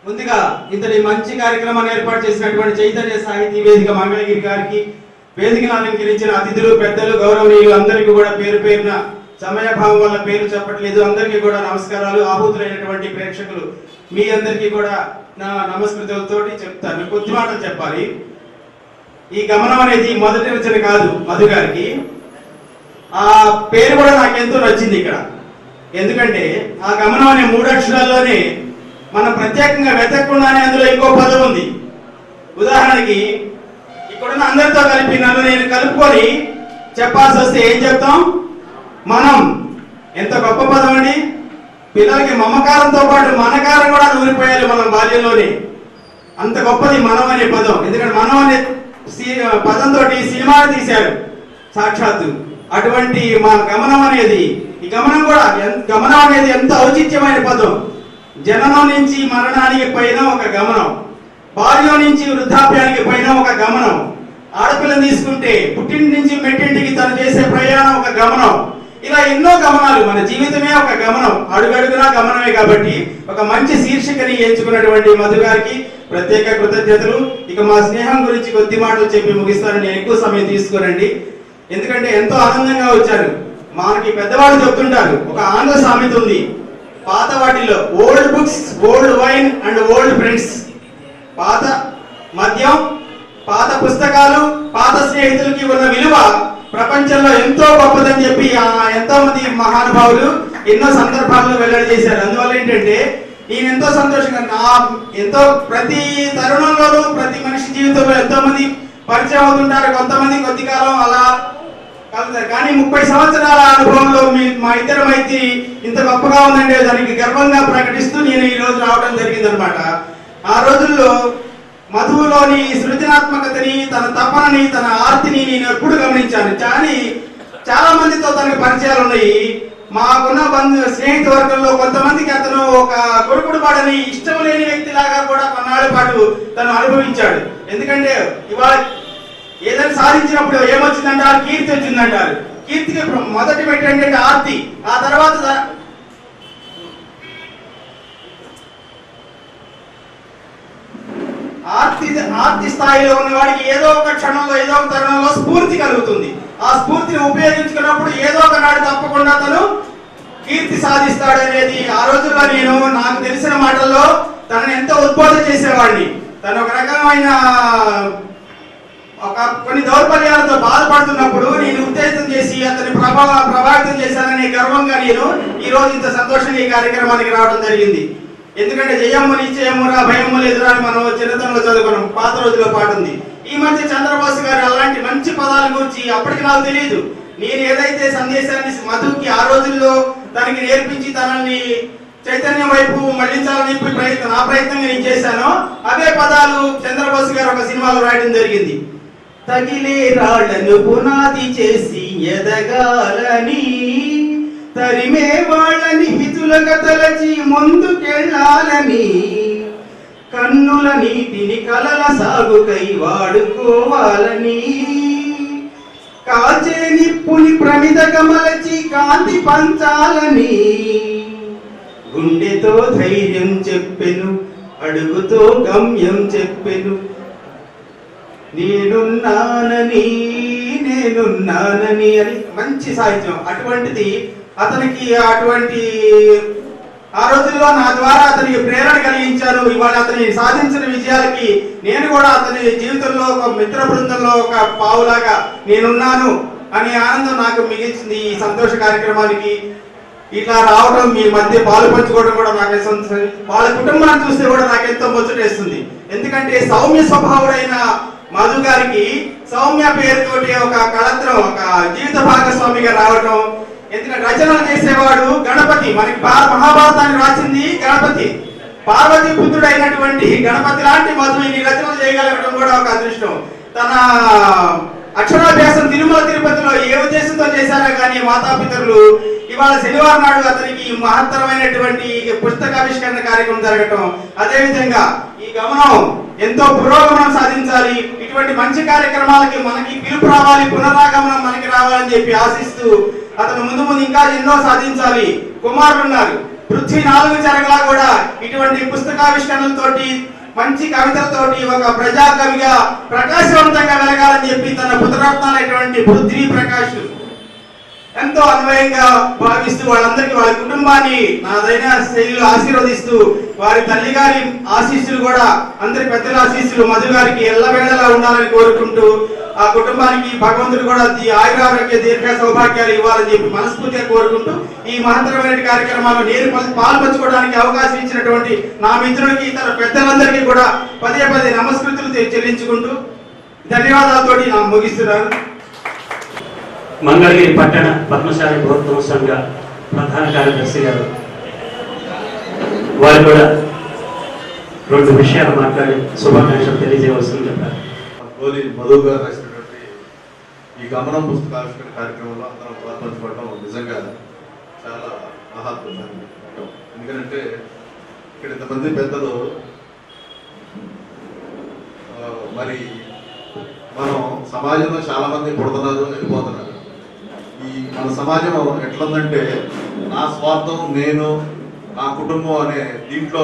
ముందుగా ఇంతటి మంచి కార్యక్రమాన్ని ఏర్పాటు చేసినటువంటి చైతన్య సాహితీ వేదిక మంగళగిరి గారికి, వేదికను అలంకరించిన అతిథులు, పెద్దలు, గౌరవనీయులు అందరికీ కూడా పేరు పేరున, సమయభావం వల్ల పేరు చెప్పట్లేదు, అందరికీ కూడా నమస్కారాలు. ఆహుతులైనటువంటి ప్రేక్షకులు మీ అందరికీ కూడా నా నమస్కృతులతోటి చెప్తాను. కొద్ది మాటలు చెప్పాలి. ఈ గమనం అనేది మొదటి రచన కాదు మధు గారికి. ఆ పేరు కూడా నాకెంతో నచ్చింది ఇక్కడ. ఎందుకంటే ఆ గమనం అనే 3 అక్షరాల్లోనే మనం ప్రత్యేకంగా వెతకకుండానే అందులో ఇంకో పదం ఉంది. ఉదాహరణకి ఇక్కడున్న అందరితో కలిపి నన్ను నేను కలుపుకొని చెప్పాల్సి వస్తే ఏం చెప్తాం? మనం. ఎంత గొప్ప పదం అండి. పిల్లలకి మమకారంతో పాటు మనకారం కూడా నూరిపోయాలి మనం బాల్యంలోనే. అంత గొప్పది మనం అనే పదం. ఎందుకంటే మనం అనే పదంతో సినిమాలు తీశారు సాక్షాత్తు. అటువంటి మా గమనం అనేది, ఈ గమనం కూడా, గమనం అనేది ఎంత ఔచిత్యమైన పదం. జననం నుంచి మరణానికి పైన ఒక గమనం, బాల్యం నుంచి వృద్ధాప్యానికి పైన ఒక గమనం, ఆడపిల్లని తీసుకుంటే పుట్టింటి నుంచి మెట్టింటికి తను చేసే ప్రయాణం ఒక గమనం. ఇలా ఎన్నో గమనాలు. మన జీవితమే ఒక గమనం, అడుగడుగునా గమనమే. కాబట్టి ఒక మంచి శీర్షికని ఎంచుకున్నటువంటి మధు గారికి ప్రత్యేక కృతజ్ఞతలు. ఇక మా స్నేహం గురించి కొద్ది మాటలు చెప్పి ముగిస్తాను. నేను ఎక్కువ సమయం తీసుకోనండి, ఎందుకంటే ఎంతో ఆనందంగా వచ్చాను. మనకి పెద్దవాళ్ళు చెప్తుంటారు, ఒక ఆంగ్ల సామెత ఉంది, పాత వాటిల్లో old books, old wine and old friends. పాత మద్యం, పాత పుస్తకాలు, పాత స్నేహితులకి ఉన్న విలువ ప్రపంచంలో ఎంతో గొప్పదని చెప్పి ఎంతో మంది మహానుభావులు ఎన్నో సందర్భాల్లో వెల్లడి చేశారు. అందువల్ల ఏంటంటే నేను ఎంతో సంతోషంగా, ఎంతో ప్రతి తరుణంలోనూ ప్రతి మనిషి జీవితంలో ఎంతో మంది పరిచయం అవుతుంటారు. కొంతమంది కొద్ది కాలం అలా కలుగుతారు. కానీ 30 సంవత్సరాల అనుభవంలో మా ఇద్దరి మైత్రి ఇంత గొప్పగా ఉందంటే దానికి గర్వంగా ప్రకటిస్తూ నేను ఈ రోజు రావడం జరిగిందనమాట. ఆ రోజుల్లో మధువులోని సృజనాత్మకతని, తన తపనని, తన ఆర్తిని నేను ఎప్పుడు గమనించాను. కానీ చాలా మందితో తనకు పరిచయాలు ఉన్నాయి. మాకున్న స్నేహిత వర్గంలో కొంతమందికి అతను ఒక కొడుకుడు పాడని, ఇష్టం లేని వ్యక్తిలాగా కూడా కొన్నాళ్ళ పాటు తను అనుభవించాడు. ఎందుకంటే ఇవాళ ఏదైనా సాధించినప్పుడు ఏమొచ్చిందంటారు? కీర్తి వచ్చిందంటారు. కీర్తికి మొదటి మెట్టు ఏంటంటే ఆర్తి. ఆ తర్వాత ఆర్తి స్థాయిలో ఉన్న వాడికి ఏదో ఒక క్షణంలో, ఏదో ఒక తరుణంలో స్ఫూర్తి కలుగుతుంది. ఆ స్ఫూర్తిని ఉపయోగించుకున్నప్పుడు ఏదో ఒక నాడు తప్పకుండా తను కీర్తి సాధిస్తాడు అనేది ఆ రోజుల్లో నేను, నాకు తెలిసిన మాటల్లో తనని ఎంతో ఉద్బోధ చేసేవాడిని. తను ఒక రకమైన కొన్ని దౌర్బల్యాలతో బాధపడుతున్నప్పుడు నేను ఉత్తేజం చేసి అతని ప్రభావితం చేశాననే గర్వంగా నేను ఈ రోజు ఇంత సంతోషంగా ఈ కార్యక్రమానికి రావడం జరిగింది. ఎందుకంటే జయమ్మ నిశ్చయమ్మురా భయమ్మ లేదురా అని మనం చిన్నతనంలో చదువుకున్నాం, పాత రోజుల్లో పాట ఉంది. ఈ మధ్య చంద్రబాసు గారు అలాంటి మంచి పదాల గురించి అప్పటికి నాకు తెలియదు. నేను ఏదైతే సందేశాన్ని మధుకి ఆ రోజుల్లో తనకి నేర్పించి తనని చైతన్యం వైపు మళ్లించాలని చెప్పి నా ప్రయత్నంగా నేను చేశానో అవే పదాలు చంద్రబోస్ గారు ఒక సినిమాలో రాయడం జరిగింది. తగిలే రాళ్లను పునాది చేసి ఎదగాలని, తరిమే వాళ్ళని హితులుగా తలచి ముందుకెళ్ళాలని, కన్నుల నీటిని కలల సాగుకై వాడుకోవాలని, కాచే నిప్పుని ప్రమిదగా మలచి కాంతి పంచాలని, గుండెతో ధైర్యం చెప్పెను, అడుగుతో గమ్యం చెప్పెను, నేనున్నానని అని మంచి సాహిత్యం. అటువంటిది అతనికి అటువంటి ఆ రోజుల్లో నా ద్వారా అతనికి ప్రేరణ కలిగించారు. ఇవాళ అతని సాధించిన విజయాలకి నేను కూడా అతని జీవితంలో ఒక మిత్ర బృందంలో ఒక పావులాగా నేనున్నాను అనే ఆనందం నాకు మిగిల్చింది. ఈ సంతోష కార్యక్రమానికి ఇట్లా రావడం, మీ మధ్య పాలు పంచుకోవడం కూడా నాకు వాళ్ళ కుటుంబాన్ని చూస్తే కూడా నాకెంతో ముచ్చటేస్తుంది. ఎందుకంటే సౌమ్య స్వభావుడైన మధు గారికి సౌమ్య పేరుతోటి ఒక కళత్రం, ఒక జీవిత భాగస్వామిగా రావడం. ఎందుకంటే రచనలు చేసేవాడు గణపతి, మనకి మహాభారతాన్ని రాసింది గణపతి, పార్వతీ పుత్రుడైనటువంటి గణపతి లాంటి మధు ఇన్ని రచనలు చేయగలగడం కూడా ఒక అదృష్టం. తన అక్షరాభ్యాసం తిరుమల తిరుపతిలో ఏ ఉద్దేశంతో చేశారో కానీ మాతాపితరులు ఇవాళ శనివారం నాడు అతనికి మహత్తరమైనటువంటి పుస్తకావిష్కరణ కార్యక్రమం జరగటం, అదేవిధంగా ఈ గమనం ఎంతో పురోగమనం సాధించాలి. ఇటువంటి మంచి కార్యక్రమాలకి మనకి పిలుపు రావాలి, పునరాగమనం మనకి రావాలని చెప్పి ఆశిస్తూ అతను ముందు ముందు ఇంకా ఎన్నో సాధించాలి. కుమారులు ఉన్నారు, పృథ్వీ 4 చెరగలా కూడా ఇటువంటి పుస్తకావిష్కరణలతోటి మంచి కవితలతోటి ఒక ప్రజాకవిగా ప్రకాశవంతంగా వెలగాలని చెప్పి తన పుత్రరత్నాలైనటువంటి పృథ్వీ ప్రకాష్ ఎంతో అన్వయంగా భావిస్తూ వాళ్ళందరికీ వాళ్ళ కుటుంబాన్ని నాదైన శైలిలో ఆశీర్వదిస్తూ వారి తల్లి గారి ఆశీస్సులు కూడా అందరి పెద్దల ఆశీస్సులు మధు గారికి ఎల్లవేళలా ఉండాలని కోరుకుంటూ ఆ కుటుంబానికి భగవంతుడు కూడా ఆయురారోగ్య దీర్ఘ సౌభాగ్యాలు ఇవ్వాలని చెప్పి మనస్ఫూర్తిగా కోరుకుంటూ ఈ మహత్తరమైన కార్యక్రమాల్లో నేను పాల్పంచుకోవడానికి అవకాశం ఇచ్చినటువంటి నా మిత్రులకి ఇతర పెద్దలందరికీ కూడా పదే నమస్కృతులు చెల్లించుకుంటూ ధన్యవాదాలతోటి నా ముగిస్తున్నాను. మంగళగిరి పట్టణ పద్మశాలి గౌరవ సంఘ ప్రధాన కార్యదర్శి గారు వారు కూడా 2 విషయాలు మాట్లాడి శుభాకాంక్షలు తెలియజేయవలసింది చెప్పారు. మధు గారు రాసినటువంటి ఈ గమనం పుస్తకావిష్కరణ కార్యక్రమంలో అందరం పాల్పంచుకోవడం నిజంగా చాలా మహాత్మకం. ఎందుకంటే ఇక్కడ ఇంతమంది పెద్దలు మరి మనం సమాజంలో చాలా మంది పుడుతున్నారు, వెళ్ళిపోతున్నారు. ఈ మన సమాజం ఎట్లుందంటే నా స్వార్థం, నేను, నా కుటుంబం అనే దీంట్లో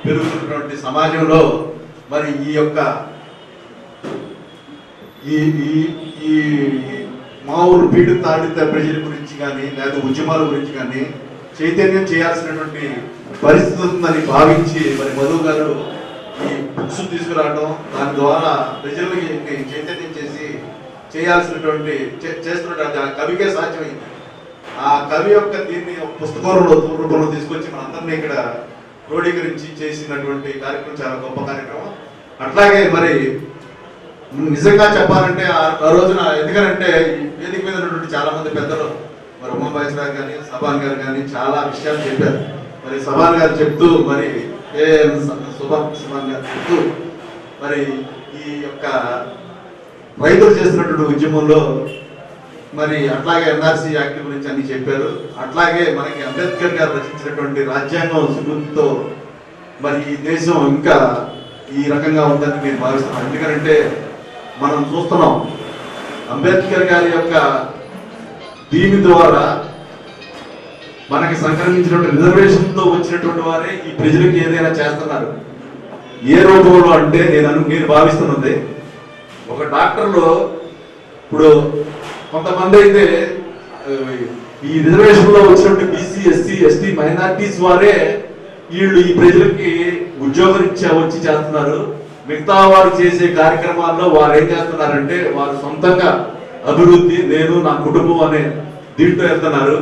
పెరుగుతున్నటువంటి సమాజంలో మరి ఈ యొక్క ఈ మామూలు పీడిత తాడిత ప్రజల గురించి కానీ లేదా ఉద్యమాల గురించి కానీ చైతన్యం చేయాల్సినటువంటి పరిస్థితి ఉందని భావించి మరి మధు గారు ఈ బుక్స్ తీసుకురావడం, దాని ద్వారా ప్రజలకి చైతన్యం చేసి చేయాల్సినటువంటి చేస్తున్నటువంటి ఆ కవికే సాధ్యమైంది. ఆ కవి యొక్క దీన్ని పుస్తకం రూపంలో తీసుకొచ్చి మనందరినీ ఇక్కడ క్రోడీకరించి చేసినటువంటి కార్యక్రమం చాలా గొప్ప కార్యక్రమం. అట్లాగే మరి నిజంగా చెప్పాలంటే ఆ రోజున ఎందుకంటే వేదిక మీద ఉన్నటువంటి చాలా మంది పెద్దలు మరి ఉమాబాయి గారు కానీ సభాన్ గారు కానీ చాలా విషయాలు చెప్పారు. మరి సభాన్ గారు చెప్తూ మరి సుభాన్ గారు చెప్తూ మరి ఈ యొక్క రైతులు చేస్తున్నటువంటి ఉద్యమంలో మరి అట్లాగే ఎన్ఆర్సీ యాక్ట్ గురించి అన్ని చెప్పారు. అట్లాగే మనకి అంబేద్కర్ గారు రచించినటువంటి రాజ్యాంగం స్ఫూర్తితో మరి ఈ దేశం ఇంకా ఈ రకంగా ఉందని నేను భావిస్తున్నాను. ఎందుకంటే మనం చూస్తున్నాం అంబేద్కర్ గారి యొక్క దీని ద్వారా మనకి సంక్రమించినటువంటి రిజర్వేషన్తో వచ్చినటువంటి వారే ఈ ప్రజలకు ఏదైనా చేస్తున్నారు. ఏ రూపంలో అంటే నేను భావిస్తున్నది ఒక డాక్టర్లో ఇప్పుడు కొంతమంది అయితే ఈ రిజర్వేషన్ లో వచ్చినట్టు బీసీ, ఎస్సీ, ఎస్టీ, మైనారిటీస్ వారే వీళ్ళు ఈ ప్రజలకి ఉద్యోగం వచ్చి చేస్తున్నారు. మిగతా వారు చేసే కార్యక్రమాల్లో వారు ఏం చేస్తున్నారంటే వారు సొంతంగా అభివృద్ధి, నేను నా కుటుంబం అనే దీంట్లో వెళ్తున్నారు.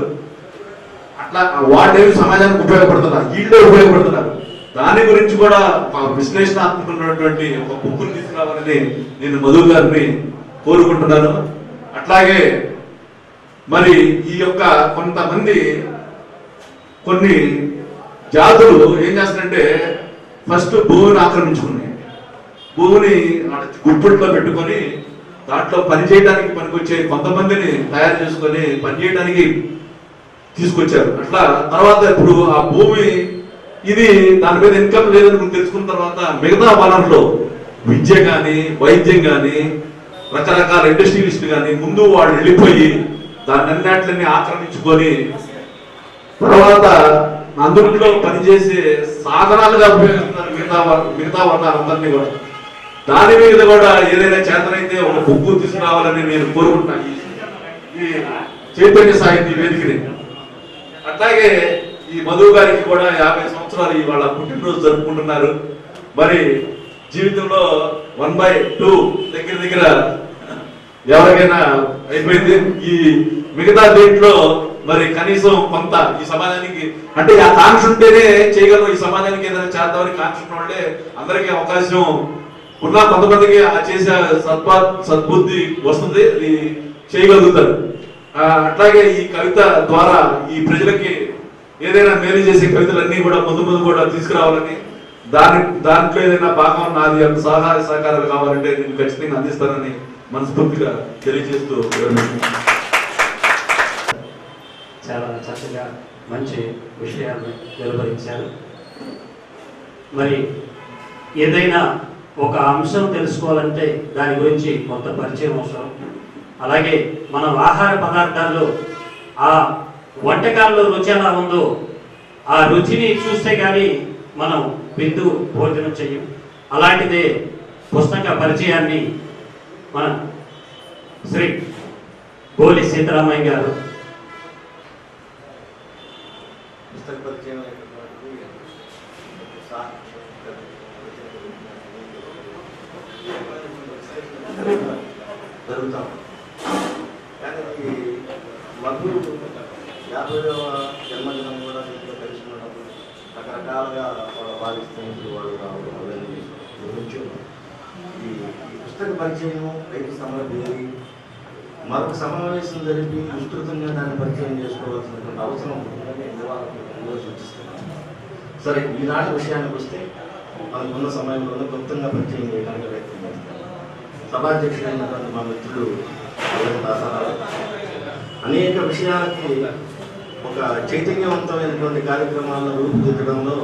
అట్లా వాళ్ళేమి సమాజానికి ఉపయోగపడుతున్నారు, వీళ్ళే ఉపయోగపడుతున్నారు. దాని గురించి కూడా విశ్లేషణాత్మకమైనటువంటి ఒక బుక్కుని తీసుకురావాలని నేను మధు గారిని కోరుకుంటున్నాను. అట్లాగే మరి ఈ యొక్క కొంతమంది కొన్ని జాతులు ఏం చేస్తారంటే ఫస్ట్ భూమిని ఆక్రమించుకుని భూమిని గుప్పిట్లో పెట్టుకొని దాంట్లో పనిచేయడానికి పనికొచ్చే కొంతమందిని తయారు చేసుకొని పనిచేయడానికి తీసుకొచ్చారు. అట్లా తర్వాత ఇప్పుడు ఆ భూమి ఇది దాని మీద ఇన్కమ్ లేదని తెలుసుకున్న తర్వాత మిగతా వనరులు విద్య కానీ వైద్యం కానీ రకరకాల ఇండస్ట్రియలిస్టులు కానీ ముందు వాళ్ళు వెళ్ళిపోయి దాన్ని అన్నిటిని ఆక్రమించుకొని తర్వాత అందులో పనిచేసే సాధనాలుగా ఉపయోగిస్తున్నారు మిగతా వర్గాలందరినీ కూడా. దాని మీద కూడా ఏదైనా చేతనైతే ఒక బుక్కు తీసుకురావాలని నేను కోరుకుంటున్నాను ఈ చైతన్య సాహితీ వేదికని. అట్లాగే ఈ మధు గారికి కూడా 50 సంవత్సరాలు ఇవాళ పుట్టినరోజు జరుపుకుంటున్నారు. మరి జీవితంలో 1/2 దగ్గర ఎవరికైనా అయిపోయింది. ఈ మిగతా దీంట్లో మరి కనీసం కొంత ఈ సమాజానికి అంటే ఆ కాంక్ష ఉంటేనే చేయగలం. ఈ సమాజానికి ఏదైనా చేద్దామని కాంక్ష ఉన్న వాళ్ళే అందరికీ అవకాశం ఉన్నా కొంతమందికి ఆ చేసే సద్బుద్ధి వస్తుంది, అది చేయగలుగుతారు. అట్లాగే ఈ కవిత ద్వారా ఈ ప్రజలకి ఏదైనా మేలు చేసే కవితలన్నీ కూడా ముందు కూడా తీసుకురావాలని దాంట్లో ఏదైనా భాగం నాది అంత సహాయ సహకారాలు కావాలంటే నేను ఖచ్చితంగా అందిస్తానని మనస్ఫూర్తిగా తెలియజేస్తూ చాలా చక్కగా మంచి విషయాలను వెలువరించారు. మరి ఏదైనా ఒక అంశం తెలుసుకోవాలంటే దాని గురించి కొంత పరిచయం అవసరం. అలాగే మనం ఆహార పదార్థాల్లో ఆ వంటకాల్లో రుచి ఎలా ఉందో ఆ రుచిని చూస్తే కానీ మనం విందు భోజనం చెయ్యం. అలాంటిదే పుస్తక పరిచయాన్ని మన శ్రీ గోలి సీతారామయ్య గారు జరుగుతాం. కానీ మధు 50వ జన్మదినం కూడా దీంట్లో కలిసి ఉండడం రకరకాలుగా వాళ్ళ వారి స్నేహితులు వాళ్ళు రావడం అవన్నీ గురించి ఈ పుస్తక పరిచయం రైతు సమరభేరి మరొక సమావేశం జరిపి విస్తృతంగా దాన్ని పరిచయం చేసుకోవాల్సినటువంటి అవసరం ఉంటుందని సూచిస్తున్నాను. సరే, ఈనాటి విషయానికి వస్తే మనకున్న సమయంలోనే క్లుప్తంగా పరిచయం చేయడానికి ప్రయత్నం చేస్తాను. సభాధ్యక్షుడైనటువంటి మా మిత్రుడు దాసారావు అనేక విషయాలకి ఒక చైతన్యవంతమైనటువంటి కార్యక్రమాలను రూపుదిద్దడంలో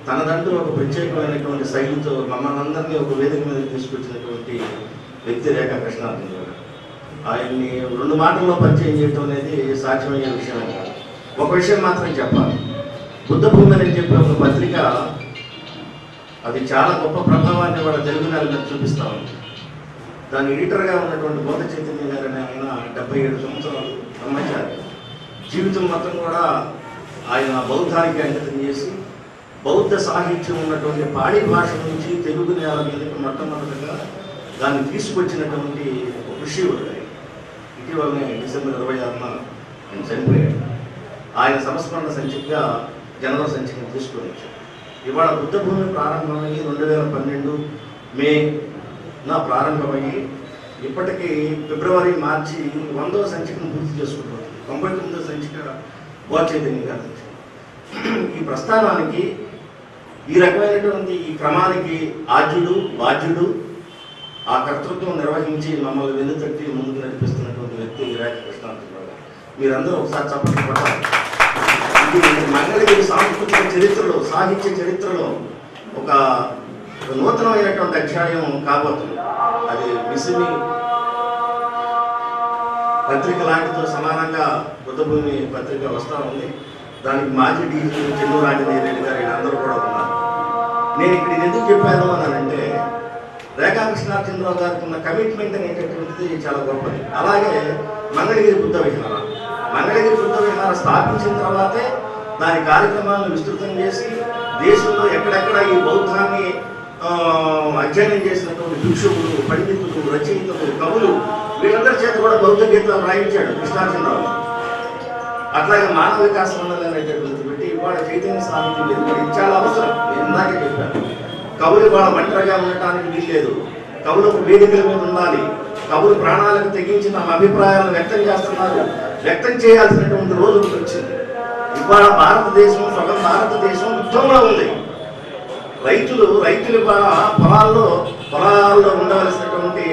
తనదంటూ ఒక ప్రత్యేకమైనటువంటి శైలితో మమ్మల్ని అందరినీ ఒక వేదిక మీద తీసుకొచ్చినటువంటి వ్యక్తి రేఖా కృష్ణార్జున గారు. ఆయన్ని 2 మాటల్లో పరిచయం చేయడం అనేది సాధ్యమయ్యే విషయం కాదు. ఒక విషయం మాత్రం చెప్పాలి. బుద్ధభూమి అని చెప్పే ఒక పత్రిక అది చాలా గొప్ప ప్రభావాన్ని వాళ్ళ తెలుగు నేల మీద చూపిస్తా ఉంది. దాని ఎడిటర్గా ఉన్నటువంటి బోధ చైతన్య గారు అనే ఆయన 77 సంవత్సరాలు బ్రహ్మచారి. జీవితం మొత్తం కూడా ఆయన బౌద్ధానికి అంకితం చేసి బౌద్ధ సాహిత్యం ఉన్నటువంటి పాడి భాష నుంచి తెలుగు నేల మీదకి మొట్టమొదటిగా దాన్ని తీసుకొచ్చినటువంటి ఒక ఋషివుడు. ఇటీవలనే డిసెంబర్ 26న ఆయన చనిపోయాడు. ఆయన సంస్మరణ సంచికగా జనవరి సంచికను తీసుకొని వచ్చాడు. ఇవాళ బుద్ధభూమి ప్రారంభమయ్యి 2012 మేన ప్రారంభమయ్యి ఇప్పటికీ ఫిబ్రవరి మార్చి 100వ సంచికను పూర్తి చేసుకుంటుంది. 99వ సంచిక బోధ చైతన్య గారు. ఈ ప్రస్థానానికి ఈ రకమైనటువంటి ఈ క్రమానికి ఆద్యుడు బాధ్యుడు ఆ కర్తృత్వం నిర్వహించి మమ్మల్ని వెన్నుతట్టి ముందుకు నడిపిస్తున్నటువంటి వ్యక్తి రేఖ కృష్ణార్జున గారు. మీరందరూ ఒకసారి చప్పట్లు కొట్టాలి. ఇది మంగళగిరి సాంస్కృతిక చరిత్రలో సాహిత్య చరిత్రలో ఒక నూతనమైనటువంటి అధ్యాయం కాబోతుంది. అది మిసిమి పత్రిక లాంటితో సమానంగా బుద్ధభూమి పత్రిక వస్తూ ఉంది. దానికి మాజీ డీజీ చెన్నూరు ఆంజనేయ రెడ్డి గారు అందరూ కూడా ఉన్నారు. నేను ఇక్కడ ఎందుకు చెప్పాను అని అంటే రేఖా కృష్ణార్జునరావు గారికి ఉన్న కమిట్మెంట్ అనేటటువంటిది చాలా గొప్పది. అలాగే మంగళగిరి బుద్ధ విహార స్థాపించిన తర్వాతే దాని కార్యక్రమాలను విస్తృతం చేసి దేశంలో ఎక్కడెక్కడ ఈ బౌద్ధాన్ని అధ్యయనం చేసినటువంటి భిక్షువులు, పండితులు, రచయితలు, కవులు వీళ్ళందరి చేత కూడా బౌద్ధ గీతాలు రాయించాడు కృష్ణార్జునరావు. అట్లాగే మానవ వికాస మండలి అనేటటువంటి పెట్టి ఇవాళ చైతన్య సాహిత్యం ఇది చాలా అవసరం. నేను ఇందాకే చెప్పాను, కవులు వాళ్ళ ఒంటరిగా ఉండటానికి వీల్లేదు. కవులకు వేదికల మీద ఉండాలి. కవులు ప్రాణాలకు తెగించి తమ అభిప్రాయాలను వ్యక్తం చేస్తున్నారు. వ్యక్తం చేయాల్సినటువంటి రోజు ఒకటి వచ్చింది. ఇవాళ భారతదేశం, సగం భారతదేశం యుద్ధంలో ఉంది. రైతులు ఇవాళ పొలాల్లో ఉండవలసినటువంటి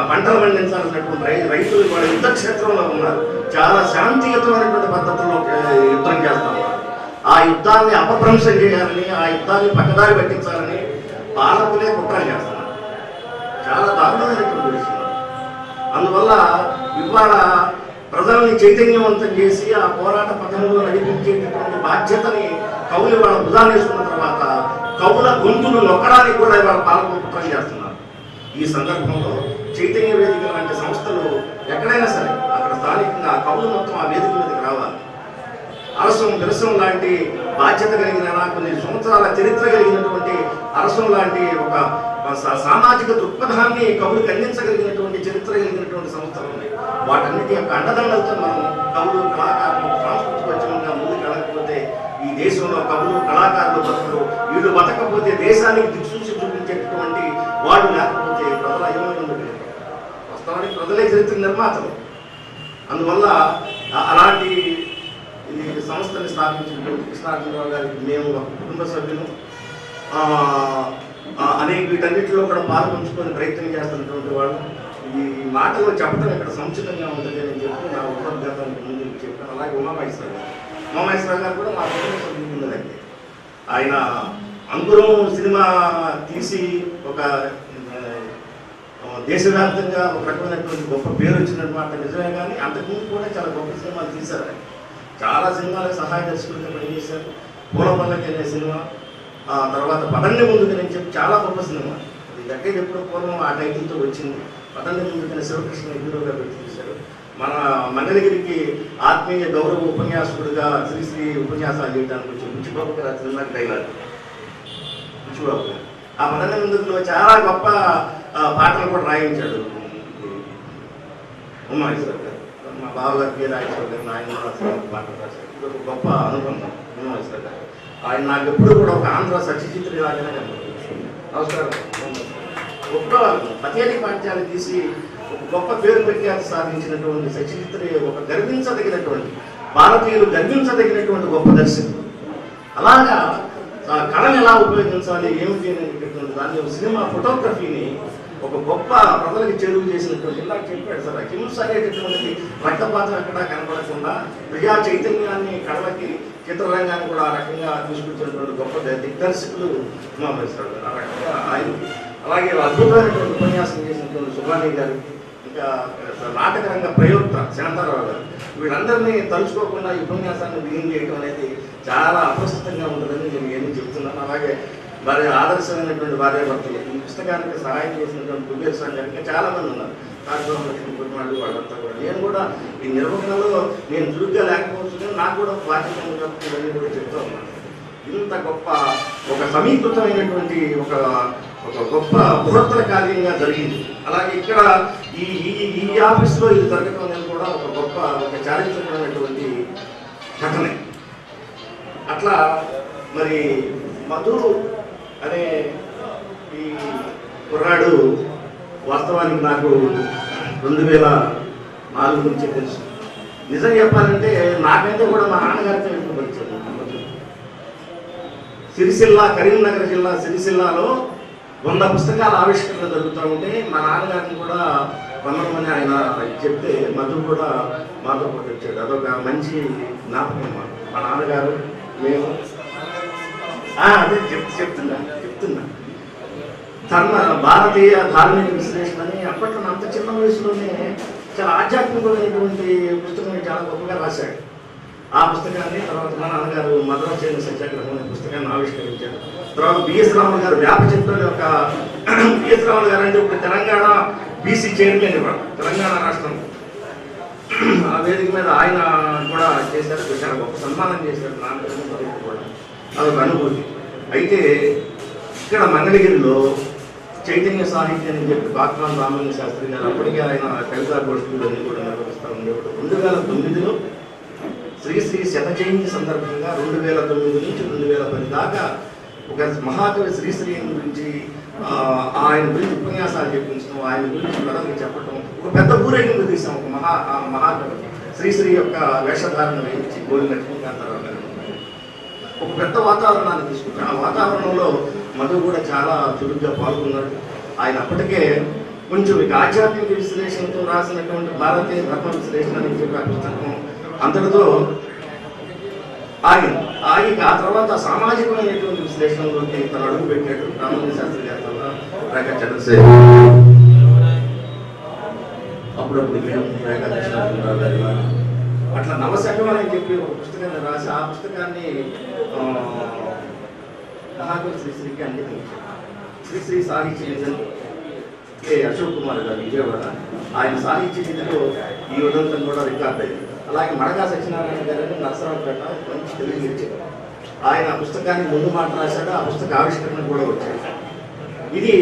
పంటలు పండించాల్సినటువంటి రైతులు ఇవాళ యుద్ధ క్షేత్రంలో ఉన్నారు. చాలా శాంతియుతమైనటువంటి పద్ధతుల్లో యుద్ధం చేస్తున్నారు. ఆ యుద్ధాన్ని అపభ్రంశం చేయాలని, ఆ యుద్ధాన్ని పక్కదారి పట్టించాలని పాలకులే కుట్రలు చేస్తున్నారు. చాలా దారుణమైనటువంటి విషయం. అందువల్ల ఇవాళ ప్రజల్ని చైతన్యవంతం చేసి ఆ పోరాట పథంలో నడిపించేటటువంటి బాధ్యతని కవులు ఇవాళ భుజాన్ని వేసుకున్న తర్వాత కవుల గొంతులు నొక్కడానికి కూడా ఇవాళ పాలకులు కుట్రలు చేస్తున్నారు. ఈ సందర్భంలో చైతన్య వేదిక లాంటి సంస్థలు ఎక్కడైనా సరే అక్కడ స్థానికంగా కవులు మొత్తం ఆ వేదిక మీదకి రావాలి. అరసం విరసం లాంటి బాధ్యత కలిగిన, కొన్ని సంవత్సరాల చరిత్ర కలిగినటువంటి అరసం లాంటి ఒక సామాజిక దృక్పథాన్ని కవులు ఖండించగలిగినటువంటి చరిత్ర కలిగినటువంటి సంస్థలు ఉన్నాయి. వాటన్నిటి యొక్క అండదండలతో మనం కవులు, కళాకారులు సాంస్కృతికోద్యమంగా ముందుకు వెళ్ళకపోతే ఈ దేశంలో కవులు, కళాకారులు బతకరు. వీళ్ళు బతకపోతే దేశానికి దిక్సూచి చూపించేటటువంటి వాళ్ళు లేకపోతే ప్రజలు అయోమయం. వాస్తవానికి ప్రజలే చరిత్ర నిర్మాతలు. అందువల్ల అలాంటి ఈ సంస్థని స్థాపించినటువంటి కృష్ణార్జునరావు గారికి మేము ఒక కుటుంబ సభ్యులు అనేక వీటన్నిటిలో కూడా పాల్పంచుకొని ప్రయత్నం చేస్తున్నటువంటి వాళ్ళు. ఈ మాటలు చెప్పడం ఇక్కడ సముచితంగా ఉంటుంది అని చెప్పి నా ఉపద్ఘాతానికి ముందు చెప్పాను. అలాగే ఉమామహేశ్వరరావు గారు కూడా మా కుటుంబ సభ్యులు ఉన్నదండి. ఆయన అంకురం సినిమా తీసి ఒక దేశవ్యాప్తంగా ఒక రకమైనటువంటి గొప్ప పేరు వచ్చినటువంటి నిజమే, కానీ అంతకుముందు కూడా చాలా గొప్ప సినిమాలు తీశారు. చాలా సినిమాలకు సహాయ దర్శకులుగా పనిచేశారు. పూలపల్లకి అనే సినిమా, తర్వాత పదండి ముందుకని చెప్పి చాలా గొప్ప సినిమా. ఇది దగ్గర ఎప్పుడో పూర్వం ఆ టైటిల్తో వచ్చింది. పదండి ముందుకని శివకృష్ణ హీరోగా పెట్టి తీశారు. మన మంగళగిరికి ఆత్మీయ గౌరవ ఉపన్యాసకుడిగా శ్రీశ్రీ ఉపన్యాసాలు చేయడానికి వచ్చి బుచ్చిబాబు గారు సినిమాకి డైలాగ్ బుచ్చిబాబు గారు. ఆ పదండి ముందులో చాలా గొప్ప పాటలు కూడా రాయించాడు ఉమామహేశ్వర గారు. మా బావగారికి రాయించారు గారు, ఆయన పాటలు రాశారు. ఇది ఒక గొప్ప అనుబంధం ఉమామహేశ్వర గారు. ఆయన నాకు ఎప్పుడు కూడా ఒక ఆంధ్ర సత్యచిత్రి లాగానే కనపడుతుంది. నమస్కారం. గొప్ప పతేలి పాఠ్యాలు తీసి ఒక గొప్ప పేరు ప్రఖ్యాతి సాధించినటువంటి సత్యచిత్రి ఒక గర్వించదగినటువంటి, భారతీయులు గర్వించదగినటువంటి గొప్ప దర్శకుడు. అలాగా కళను ఎలా ఉపయోగించాలి, ఏమిటి అనేటటువంటి దాన్ని సినిమా ఫోటోగ్రఫీని ఒక గొప్ప ప్రజలకు చేరువు చేసినటువంటి, ఇలా చెప్పాడు సార్, హింస అనేటటువంటిది రక్తపాతం ఎక్కడా కనపడకుండా ప్రజా చైతన్యాన్ని కళలకి, చిత్రరంగాన్ని కూడా ఆ రకంగా తీసుకొచ్చినటువంటి గొప్ప దిగ్దర్శకులు ఉమామహేశ్వరరావు గారు. ఆ రకంగా ఆయనకి, అలాగే అద్భుతమైనటువంటి ఉపన్యాసం చేసినటువంటి సుబ్బాని గారు, ఇంకా నాటకరంగ ప్రయోక్త శాంతారావు గారు, వీళ్ళందరినీ తలుచుకోకుండా ఈ ఉపన్యాసాన్ని బిగిన్ చేయడం అనేది చాలా అప్రస్తుతంగా ఉంటుందని నేను ఏమీ చెప్తున్నాను. అలాగే వారి ఆదర్శమైనటువంటి భార్యాభర్తలు, ఈ పుస్తకానికి సహాయం చేసినటువంటి కుబేర్ గారు, ఇంకా చాలా మంది ఉన్నారు. కార్యక్రమాలు వాళ్ళంతా కూడా. నేను కూడా ఈ నిర్వహణలో నేను చురుగ్గా లేకపోవచ్చు, కానీ నాకు కూడా బాధ్యత ఇవన్నీ కూడా చెప్తూ ఉన్నాను. ఇంత గొప్ప ఒక సమీకృతమైనటువంటి ఒక గొప్ప బృహత్తర కార్యంగా జరిగింది. అలాగే ఇక్కడ ఈ ఆఫీస్లో ఇది జరగడం అనేది కూడా ఒక గొప్ప, ఒక చారిత్రకమైనటువంటి ఘటనే. అట్లా మరి మధు అనే ఈ కుర్రాడు వాస్తవానికి నాకు 2004 నుంచే తెలుసు. నిజం చెప్పాలంటే నాకైతే కూడా మా నాన్నగారితో ఎక్కువ పరిచయం. సిరిసిల్ల, కరీంనగర్ జిల్లా సిరిసిల్లాలో 100 పుస్తకాల ఆవిష్కరణ జరుగుతూ ఉంటే మా నాన్నగారిని కూడా రమ్మని ఆయన చెప్తే మధు కూడా మాతో పాటు వచ్చాడు. అదొక మంచి జ్ఞాపకం. మా నాన్నగారు, మేము అదే చెప్తున్నా భారతీయ ధార్మిక విశ్లేషణ అని అప్పట్లో అంత చిన్న వయసులోనే చాలా ఆధ్యాత్మికమైనటువంటి పుస్తకం చాలా గొప్పగా రాశాడు. ఆ పుస్తకాన్ని తర్వాత మా నాన్నగారు మద్రాసు సత్యాగ్రహం అనే పుస్తకాన్ని ఆవిష్కరించారు. తర్వాత బిఎస్ రాములు గారు వేప చెట్టులో ఒక బిఎస్ రాములు గారు అంటే ఇప్పుడు తెలంగాణ బీసీ చైర్మన్ ఇవ్వడం, తెలంగాణ రాష్ట్రం ఆ వేదిక మీద ఆయన కూడా చేశారు. చాలా గొప్ప సన్మానం చేశారు నాన్నగారు కూడా. అదొక అనుభూతి. అయితే ఇక్కడ మంగళగిరిలో చైతన్య సాహిత్యం అని చెప్పి బాక్మాన్ రామలింగ శాస్త్రి గారు అప్పటికే ఆయన కవితా గోష్ఠులు అన్ని కూడా నిర్వహిస్తూ ఉండేవాడు. 2009లో శ్రీశ్రీ శత జయంతి సందర్భంగా 2009 నుంచి 2010 దాకా ఒక మహాకవి శ్రీశ్రీ గురించి ఆయన గురించి ఉపన్యాసాలు చెప్పించడం, ఆయన గురించి ప్రజలకు చెప్పడం, ఒక పెద్ద ఊరేగింపు తీసాం ఒక మహాకవి. శ్రీశ్రీ యొక్క వేషధారణ వేయించి గోలి లక్ష్మీకాంతారావు గారు ఒక పెద్ద వాతావరణాన్ని తీసుకుంటారు. ఆ వాతావరణంలో మధు కూడా చాలా చురుగ్గా పాల్గొన్నాడు. ఆయన అప్పటికే కొంచెం ఇక ఆధ్యాత్మిక విశ్లేషణతో రాసినటువంటి భారతీయ ధర్మ విశ్లేషణ అని చెప్పి ఆ పుస్తకం అంతటితో ఆగి ఆ తర్వాత సామాజికమైనటువంటి విశ్లేషణలోకి తను అడుగు పెట్టాడు. రామలింగ శాస్త్రి గారి వల్ల రేఖ చంద్రశేఖర్ అప్పుడప్పుడు రేఖ కృష్ణరావు గారి అట్లా నవశకం అని చెప్పి ఒక పుస్తకాన్ని రాసి ఆ పుస్తకాన్ని మహాకవి శ్రీశ్రీకి అందించారు. శ్రీశ్రీ సాహిత్య నిధులు కె అశోక్ కుమార్ గారు విజయవాడ, ఆయన సాహిత్య నిధిలో ఈ ఉదంతం కూడా రికార్డ్ అయింది. అలాగే మడగా సత్యనారాయణ గారు నరసరావుపేట మంచి తెలుగు లిరిచర్, ఆయన ఆ పుస్తకాన్ని ముందు మాట రాశాడు. ఆ పుస్తక ఆవిష్కరణ కూడా వచ్చాయి. ఇది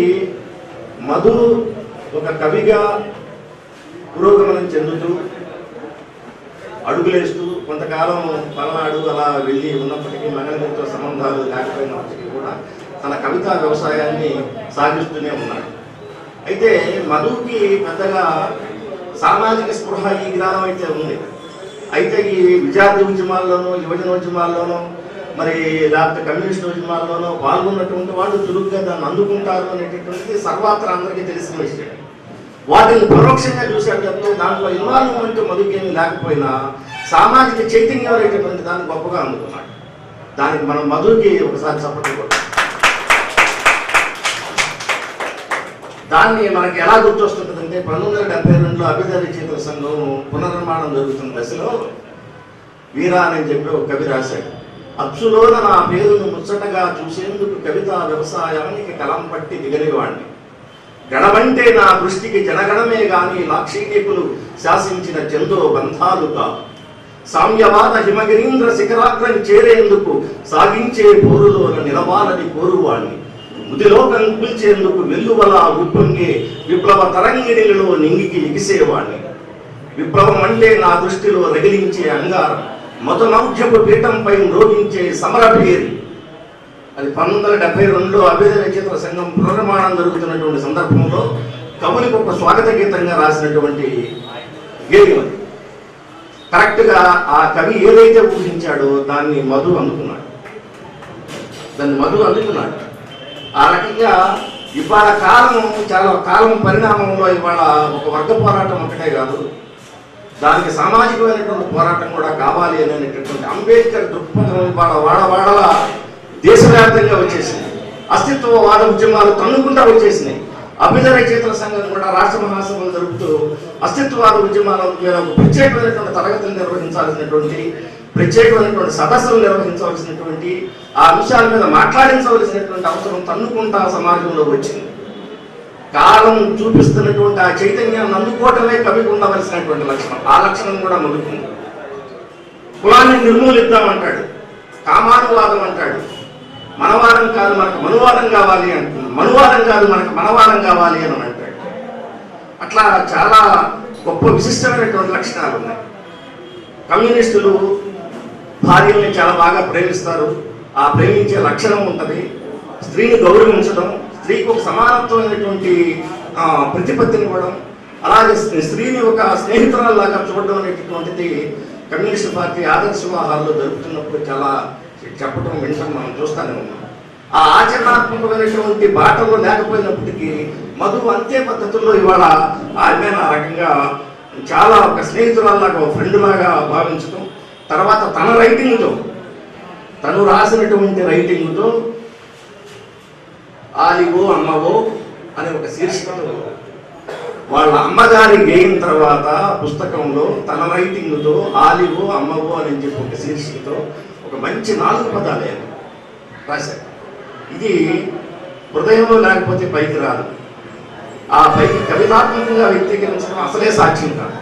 మధు ఒక కవిగా పురోగమనం చెందుతూ అడుగులేస్తూ కొంతకాలం పల్నాడు అలా వెళ్ళి ఉన్నప్పటికీ మంగళగిరితో సంబంధాలు లేకపోయినప్పటికీ కూడా తన కవితా వ్యవసాయాన్ని సాగిస్తూనే ఉన్నాడు. అయితే మధుకి పెద్దగా సామాజిక స్పృహ ఈ జ్ఞానం అయితే ఉంది. అయితే ఈ విద్యార్థి ఉద్యమాల్లోనూ యువజన ఉద్యమాల్లోనూ మరి లేకపోతే కమ్యూనిస్ట్ ఉద్యమాల్లోనూ పాల్గొన్నటువంటి వాళ్ళు చురుగ్గా దాన్ని అందుకుంటారు అనేటటువంటిది సర్వత్రా అందరికీ తెలిసిన విషయం. వాటిని పరోక్షంగా చూశాడు తప్పితే దాంట్లో ఇన్వాల్వ్మెంట్ మధుకేమీ లేకపోయినా సామాజిక చైతన్యం అనేటటువంటి దాన్ని గొప్పగా అందుకున్నాడు. దానికి మనం మధుకి ఒకసారి సపోర్ట్ కొట్టాం. దాన్ని మనకి ఎలా గుర్తొస్తుంటుందంటే 1972లో అభిధ రచయితల సంఘం పునర్నిర్మాణం జరుగుతున్న దశలో వీరా అని చెప్పి ఒక కవి రాశాడు. అచ్చులోన నా పేరును ముచ్చటగా చూసేందుకు కవితా వ్యవసాయానికి కలం పట్టి దిగనివాణ్ణి, గణమంటే నా దృష్టికి జనగణమే గాని లాక్షణికులు శాసించిన చందో బంధాలు కాదు, సామ్యవాద హిమగిరీంద్ర శిఖరాగ్రని చేరేందుకు సాగించే పోరులోన నిలవాలని కోరువాణ్ణి, ముదిలోకం కూల్చేందుకు వెల్లువలా ఉప్పొంగే విప్లవ తరంగిణిలో నింగికి ఎగిసేవాణ్ణి, విప్లవం అంటే నా దృష్టిలో రగిలించే అంగారం, మతనౌఢ్యపు పీఠంపై మ్రోగించే సమరభేరి. అది 1972లో అభిధ రచయితల సంఘం పునర్నిర్మాణం జరుగుతున్నటువంటి సందర్భంలో కవులకు ఒక స్వాగత గీతంగా రాసినటువంటి గేయం. కరెక్ట్గా ఆ కవి ఏదైతే ఊహించాడో దాన్ని మధు అందుకున్నాడు. ఆ రకంగా ఇవాళ చాలా కాలం పరిణామంలో ఇవాళ ఒక వర్గ పోరాటం ఒకటే కాదు, దానికి సామాజికమైనటువంటి పోరాటం కూడా కావాలి అనేటటువంటి అంబేద్కర్ దృక్పథం ఇవాళ వాడవాడల దేశవ్యాప్తంగా వచ్చేసింది. అస్తిత్వవాద ఉద్యమాలు తన్నుకుంటా వచ్చేసినాయి. అభిధ రచయితల సంఘం కూడా రాష్ట్ర మహాసభలు జరుపుతూ అస్తిత్వవాద ఉద్యమాల మీద ప్రత్యేకమైనటువంటి తరగతులు నిర్వహించాల్సినటువంటి, ప్రత్యేకమైనటువంటి సదస్సులు నిర్వహించవలసినటువంటి, ఆ అంశాల మీద మాట్లాడించవలసినటువంటి అవసరం తన్నుకుంటా సమాజంలో వచ్చింది. కాలం చూపిస్తున్నటువంటి ఆ చైతన్యాన్ని అందుకోవటమే కవికి ఉండవలసినటువంటి లక్షణం. ఆ లక్షణం కూడా మొదలుకుంది. కులాన్ని నిర్మూలిద్దామంటాడు, కామానువాదం అంటాడు, మనవాదం కాదు మనకు మనువాదం కావాలి అంటున్నాడు, మనువాదం కాదు మనకు మనవాదం కావాలి అని అంటాడు. అట్లా చాలా గొప్ప విశిష్టమైనటువంటి లక్షణాలు ఉన్నాయి. కమ్యూనిస్టులు భార్యల్ని చాలా బాగా ప్రేమిస్తారు. ఆ ప్రేమించే లక్షణం ఉంటుంది. స్త్రీని గౌరవించడం, స్త్రీకి ఒక సమానత్వమైనటువంటి ప్రతిపత్తిని ఇవ్వడం, అలాగే స్త్రీని ఒక స్నేహితురాల్లాగా చూడడం అనేటటువంటిది కమ్యూనిస్ట్ పార్టీ ఆదర్శ వివాహాల్లో జరుపుతున్నప్పుడు చాలా చెప్పడం వినడం మనం చూస్తూనే ఉన్నాం. ఆ ఆచరణాత్మకమైనటువంటి బాటలో లేకపోయినప్పటికీ మధు అంతే పద్ధతుల్లో ఇవాళ ఆమె ఆ రకంగా చాలా ఒక స్నేహితురాల్లాగా, ఒక ఫ్రెండ్ లాగా భావించడం, తర్వాత తన రైటింగ్తో, తను రాసినటువంటి రైటింగ్తో ఆలివో అమ్మవో అనే ఒక శీర్షికతో వాళ్ళ అమ్మగారి గేయిన తర్వాత పుస్తకంలో తన రైటింగ్తో ఆలివో అమ్మవో అని చెప్పి ఒక శీర్షికతో ఒక మంచి 4 పదాలే రాశారు. ఇది హృదయంలో లేకపోతే పైకి రాదు. ఆ పైకి కవితాత్మకంగా వ్యక్తీకరించడం అసలే సాధ్యం కాదు.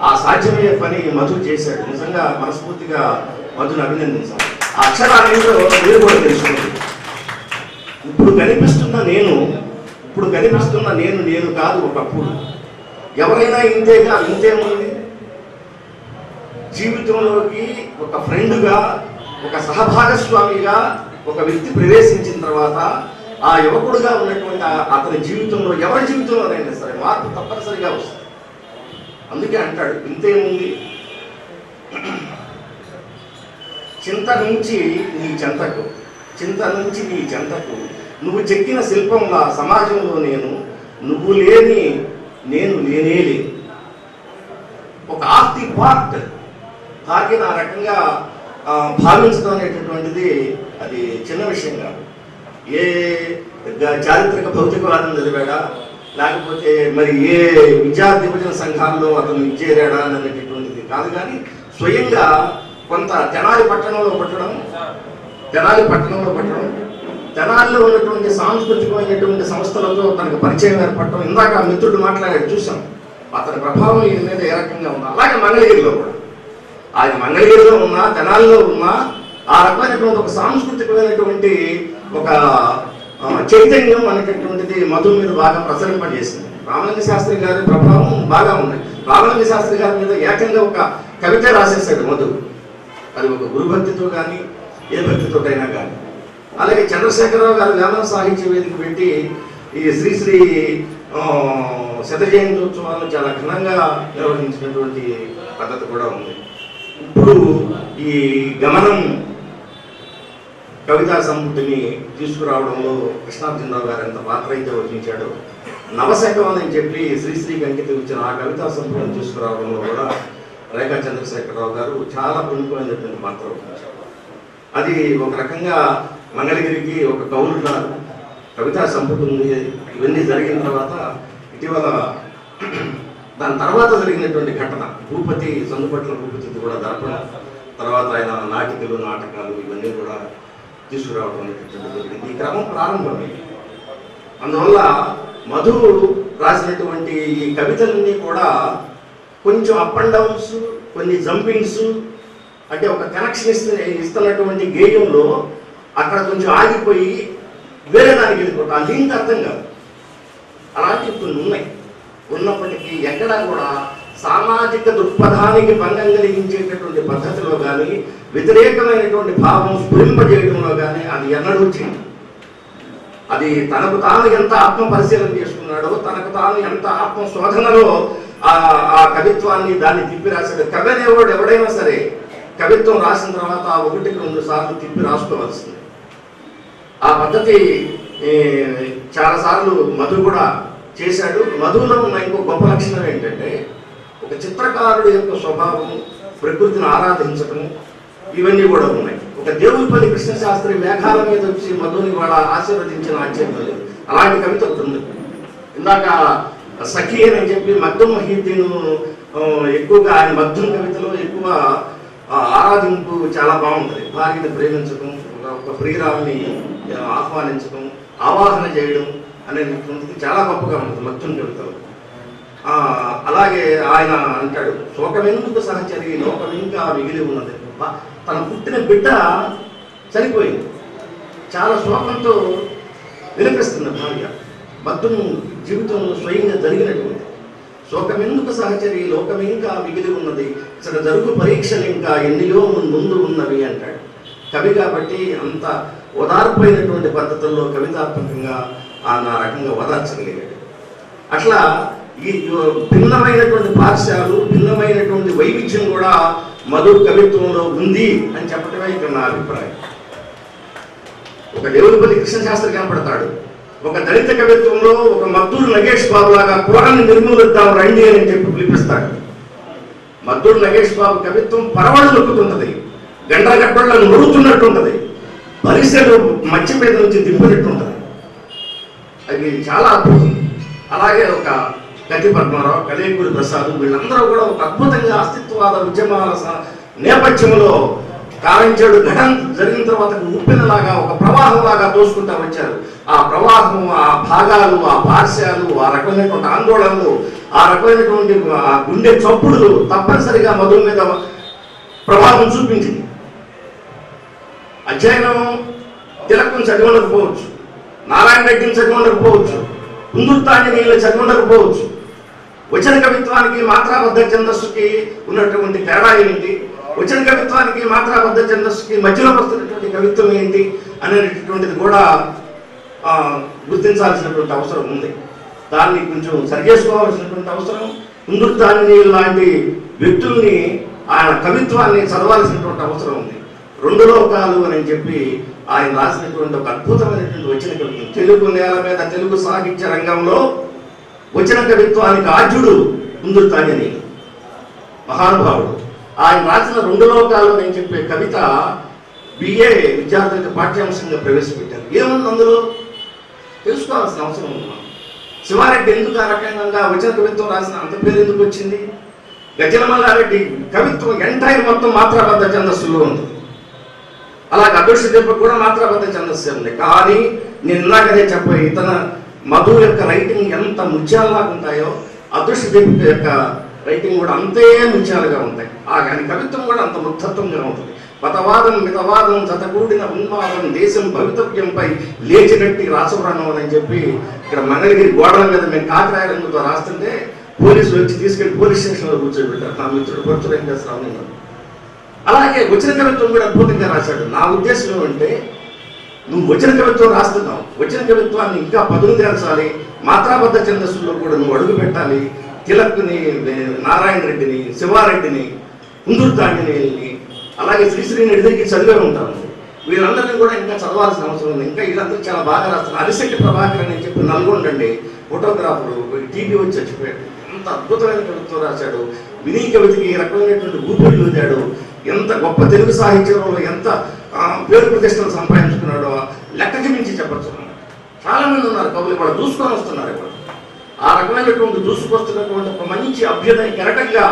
ఆ సాధ్యమయ్యే పని మధు చేశాడు. నిజంగా మనస్ఫూర్తిగా మధుని అభినందించాలి. ఆ అక్షరాలేంటో మీరు కూడా తెలుసుకోండి. ఇప్పుడు కనిపిస్తున్న నేను కాదు ఒకప్పుడు. ఎవరైనా ఇంతేగా, ఇంతేముంది జీవితంలోకి ఒక ఫ్రెండ్గా, ఒక సహభాగస్వామిగా ఒక వ్యక్తి ప్రవేశించిన తర్వాత ఆ యువకుడుగా ఉన్నటువంటి అతని జీవితంలో, ఎవరి జీవితంలోనైనా సరే మార్పు తప్పనిసరిగా వస్తుంది. అందుకే అంటాడు, ఇంతేముంది చింత నుంచి నీ చెంతకు, చింత నుంచి నీ చెంతకు, నువ్వు చెక్కిన శిల్పంలా సమాజంలో నేను, నువ్వు లేని నేను లేనే లేను. ఒక ఆఫ్ ది పార్ట్ తాకిన ఆ రకంగా భావించడం అనేటటువంటిది అది చిన్న విషయం కాదు. ఏ చారిత్రక భౌతికవాదం చదివాడా, లేకపోతే మరి ఏ విద్యార్థి విభజన సంఘాల్లో అతను చేరాడా అనేటటువంటిది కాదు. కానీ స్వయంగా కొంత తెనాలి పట్టణంలో పట్టడం, తెనాలిలో ఉన్నటువంటి సాంస్కృతికమైనటువంటి సంస్థలతో తనకు పరిచయం ఏర్పడటం, ఇందాక మిత్రుడు మాట్లాడాడు చూసాం, అతని ప్రభావం ఈయన మీద ఏ రకంగా ఉంది. అలాగే మంగళగిరిలో కూడా, ఆయన మంగళగిరిలో ఉన్నా తెనాలిలో ఉన్నా ఆ రకమైనటువంటి ఒక సాంస్కృతికమైనటువంటి ఒక చైతన్యం అనేటటువంటిది మధు మీద బాగా ప్రసరింపజేసింది. రామలింగ శాస్త్రి గారి ప్రభావం బాగా ఉంది. రామలింగ శాస్త్రి గారి మీద ఏకంగా ఒక కవిత రాసేసాడు మధు. అది ఒక గురుభక్తితో కానీ ఏ భక్తితోటైనా కానీ. అలాగే చంద్రశేఖరరావు గారు వేమన సాహిత్య వేదిక పెట్టి ఈ శ్రీశ్రీ శత జయంత్యోత్సవాలను చాలా ఘనంగా నిర్వహించినటువంటి పద్ధతి కూడా ఉంది. ఇప్పుడు ఈ గమనం కవితా సంపుటిని తీసుకురావడంలో కృష్ణార్జునరావు గారు ఎంత పాత్ర అయితే వహించాడో, నవశకం అని చెప్పి శ్రీశ్రీకి అంకితం ఇచ్చిన ఆ కవితా సంపుటిని తీసుకురావడంలో కూడా రేఖా చంద్రశేఖరరావు గారు చాలా ప్రముఖమైనటువంటి పాత్ర వహించారు. అది ఒక రకంగా మంగళగిరికి ఒక కౌలున్నారు, కవితా సంపుటి ఉంది. ఇవన్నీ జరిగిన తర్వాత ఇటీవల దాని తర్వాత జరిగినటువంటి ఘటన భూపతి, సందుపట్ల భూపతి కూడా దర్పణ తర్వాత ఆయన నాటికలు, నాటకాలు ఇవన్నీ కూడా తీసుకురావడం అనేటటువంటి జరిగింది. ఈ క్రమం ప్రారంభమైంది. అందువల్ల మధు రాసినటువంటి ఈ కవితలన్నీ కూడా కొంచెం అప్ అండ్ డౌన్స్, కొన్ని జంపింగ్స్, అంటే ఒక కనెక్షన్ ఇస్తున్నటువంటి గేయంలో అక్కడ కొంచెం ఆగిపోయి వేరే దానికి వెళ్ళిపోతాం. ఆ లింక్ అర్థం కాదు. అలాంటివి కొన్ని ఉన్నాయి. ఉన్నప్పటికీ ఎక్కడా కూడా సామాజిక దృక్పథానికి భంగం కలిగించేటటువంటి పద్ధతిలో కానీ, వ్యతిరేకమైనటువంటి భావం స్ఫురింపజేయడంలో కానీ అది ఎన్నడూ వచ్చింది. అది తనకు తాను ఎంత ఆత్మ పరిశీలన చేసుకున్నాడో, తనకు తాను ఎంత ఆత్మ శోధనలో ఆ కవిత్వాన్ని దాన్ని తిప్పి రాశాడు. కవి అనేవాడు ఎవడైనా సరే కవిత్వం రాసిన తర్వాత 1-2 సార్లు తిప్పి రాసుకోవాల్సింది. ఆ పద్ధతి చాలాసార్లు మధు కూడా చేశాడు. మధులో ఉన్న ఇంకో గొప్ప లక్షణం ఏంటంటే, ఒక చిత్రకారుడు యొక్క స్వభావం, ప్రకృతిని ఆరాధించడం, ఇవన్నీ కూడా ఉన్నాయి. ఒక దేవులపల్లి కృష్ణశాస్త్రి మేఘాల మీద వచ్చి మధుని వాళ్ళ ఆశీర్వదించిన ఆశ్చర్యం లేదు. అలాంటి కవిత ఒకటి ఉంది. ఇందాక సఖీ అని చెప్పి మగ్దుమ్ మహీద్దీన్ ఎక్కువగా ఆయన మగ్దుమ్ కవితలో ఎక్కువ ఆరాధింపు చాలా బాగుంటుంది. భార్యని ప్రేమించడం, ఒక ప్రియురాల్ని ఆహ్వానించడం, ఆవాహన చేయడం అనేటువంటిది చాలా గొప్పగా ఉంటుంది మగ్దుమ్ కవితలో. అలాగే ఆయన అంటాడు, శోకమెందుకు సహచరి లోకం ఇంకా మిగిలి ఉన్నది. తన పుట్టిన బిడ్డ చనిపోయింది, చాలా శోకంతో వినిపిస్తుంది భార్య. మగ్దుమ్ జీవితంలో స్వయంగా జరిగినటువంటి శోకమెందుకు సహచరి లోకం ఇంకా మిగిలి ఉన్నది, ఇక్కడ జరుగు పరీక్షలు ఇంకా ఎన్నియో ముందు ఉన్నవి అంటాడు. కవి కాబట్టి అంత ఓదార్పైనటువంటి పద్ధతుల్లో కవితాత్మకంగా ఆ రకంగా ఓదార్చగలిగాడు. అట్లా ఈ భిన్నమైనటువంటి పార్శ్యాలు, భిన్నమైనటువంటి వైవిధ్యం కూడా మధు కవిత్వంలో ఉంది అని చెప్పడమే ఇక్కడ నా అభిప్రాయం. ఒక దేవులపల్లి కృష్ణశాస్త్రి కనపడతాడు, ఒక దళిత కవిత్వంలో ఒక మద్దూరు నగేష్ బాబు లాగా కూరని నిర్మూలిద్దాం రండి అని చెప్పి పిలిపిస్తాడు. మద్దూరు నగేష్ బాబు కవిత్వం పరవళ్ళు నొక్కుతుంటది, గండ్రగడ్డలను నొరుతున్నట్టుంటది, పరిసెలు మధ్య మీద నుంచి దింపినట్టుంటది. అది చాలా అద్భుతం. అలాగే ఒక గతి పద్మారావు, కలేకూరి ప్రసాద్, వీళ్ళందరూ కూడా ఒక అద్భుతంగా అస్తిత్వవాద ఉద్యమాల నేపథ్యంలో కారంచేడు ఘటన జరిగిన తర్వాత ఉప్పెనలాగా ఒక ప్రవాహంలాగా తోసుకుంటా వచ్చారు. ఆ ప్రవాహం, ఆ భాగాలు, ఆ పార్శ్యాలు, ఆ రకమైనటువంటి ఆందోళనలు, ఆ రకమైనటువంటి గుండె చప్పుడులు తప్పనిసరిగా మధు మీద ప్రభావం చూపించింది. అధ్యయనం తిలకం చదివి ఉండకపోవచ్చు, నారాయణ రెడ్డిని చదివి ఉండకపోవచ్చు, కుందుర్తాంజనీయులు చదివి ఉండకపోవచ్చు. వచన కవిత్వానికి మాత్రాబద్ధ ఛందస్సుకి ఉన్నటువంటి తేడా ఏంటి, వచన కవిత్వానికి మాత్రాబద్ధ ఛందస్సుకి మధ్యలో వస్తున్నటువంటి కవిత్వం ఏంటి అనేటటువంటిది కూడా గుర్తించాల్సినటువంటి అవసరం ఉంది. దాన్ని కొంచెం సరిచేసుకోవాల్సినటువంటి అవసరం, హిందుస్థానీ లాంటి వ్యక్తుల్ని ఆయన కవిత్వాన్ని చదవాల్సినటువంటి అవసరం ఉంది. రెండు లోకాలు అని చెప్పి ఆయన రాసినటువంటి ఒక అద్భుతమైనటువంటి వచన కవిత్వం. తెలుగు నేల మీద తెలుగు సాహిత్య రంగంలో వచన కవిత్వానికి ఆద్యుడు హిందుస్థానీ అని మహానుభావుడు. ఆయన రాసిన రెండు లోకాలు అని చెప్పే కవిత బిఏ విద్యార్థులకు పాఠ్యాంశంగా ప్రవేశపెట్టారు. ఏముంది అందులో తెలుసుకోవాల్సిన అవసరం ఉంది. శివారెడ్డి ఎందుకు ఆ రకంగా వచన కవిత్వం రాసిన అంత పేరు ఎందుకు వచ్చింది? గజలమల్లారెడ్డి కవిత్వం ఎంటైర్ మొత్తం మాత్రాబద్ధ ఛందస్సులో ఉంది. అలాగే అదృష్ట దీపక్ కూడా మాత్రాబద్ధ ఛందస్సు ఉంది. కానీ నేను ఇలాగనే చెప్పాను, ఇతన మధు యొక్క రైటింగ్ ఎంత ముత్యాలలాగా ఉంటాయో అదృష్ట దీపక్ యొక్క రైటింగ్ కూడా అంతే ముత్యాలుగా ఉంటాయి. కానీ కవిత్వం కూడా అంత ముగ్ధత్వంగా ఉంటుంది. మతవాదం మితవాదం జతకూడిన ఉన్మాదం దేశం భవితవ్యంపై లేచినట్టి రాసవరణం అని చెప్పి ఇక్కడ మంగళగిరి గోడల మీద మేము కాకరాయ రంగుతో రాస్తుంటే పోలీసులు వచ్చి తీసుకెళ్లి పోలీస్ స్టేషన్లో కూర్చోబెట్టారు. నా మిత్రుడు పరుచు వెంకటేశ్వరరావు. అలాగే వచన కవిత్వం కూడా అద్భుతంగా రాశాడు. నా ఉద్దేశం ఏమంటే, నువ్వు వచన కవిత్వం రాస్తున్నావు, వచన కవిత్వాన్ని ఇంకా పదును తెరచాలి, మాత్రాబద్ధ ఛందస్సుల్లో కూడా నువ్వు అడుగు పెట్టాలి. తిలక్ని, నారాయణ రెడ్డిని, శివారెడ్డిని, హిందుస్థానీని, అలాగే శ్రీశ్రీని ఎదురికి చదివే ఉంటాను. వీళ్ళందరినీ కూడా ఇంకా చదవాల్సిన అవసరం ఉంది. ఇంకా వీళ్ళందరూ చాలా బాగా రాస్తున్నారు. అరిశెట్టి ప్రభాకర్ అని చెప్పి నల్గొండండి ఫోటోగ్రాఫరు, టీవీ వచ్చి చచ్చిపోయాడు. ఎంత అద్భుతమైన కవిత్వం రాశాడు. వినీ కవితకి ఈ రకమైనటువంటి ఊపిరి ఊదాడు. ఎంత గొప్ప తెలుగు సాహిత్యంలో ఎంత పేరు ప్రతిష్టలు సంపాదించుకున్నాడో లెక్కకి మించి చెప్పచ్చు. చాలా మంది ఉన్నారు కవులు కూడా దూసుకొని వస్తున్నారు. ఇప్పుడు ఆ రకమైనటువంటి దూసుకొస్తున్నటువంటి ఒక మంచి అభ్యుదయ కెరటంగా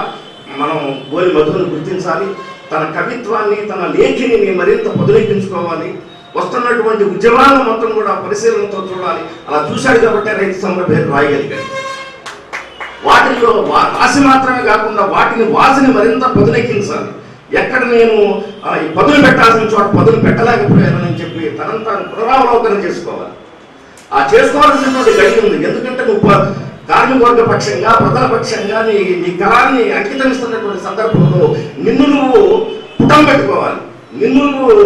మనం గోలి మధుని గుర్తించాలి. తన కవిత్వాన్ని, తన లేఖిని మరింత పదునెక్కించుకోవాలి. వస్తున్నటువంటి ఉద్యమాలను మొత్తం కూడా పరిశీలనతో చూడాలి. అలా చూశాడు కాబట్టి రైతు సమర పేరు రాయగలిగాడు. వాటిల్లో రాసి మాత్రమే కాకుండా వాటిని వాసిని మరింత పదునెక్కించాలి. ఎక్కడ నేను పదులు పెట్టాల్సిన చోట పదులు పెట్టలేకపోయానని చెప్పి తనను తాను పునరావలోకనం చేసుకోవాలి. ఆ చేసుకోవాల్సినటువంటి గడి ఉంది. ఎందుకంటే నువ్వు కార్మికవర్గ పక్షంగా, ప్రజల పక్షంగా నీ కళాన్ని అంకితమిస్తున్నటువంటి సందర్భంలో నిన్ను నువ్వు పుటం పెట్టుకోవాలి. నిన్ను నువ్వు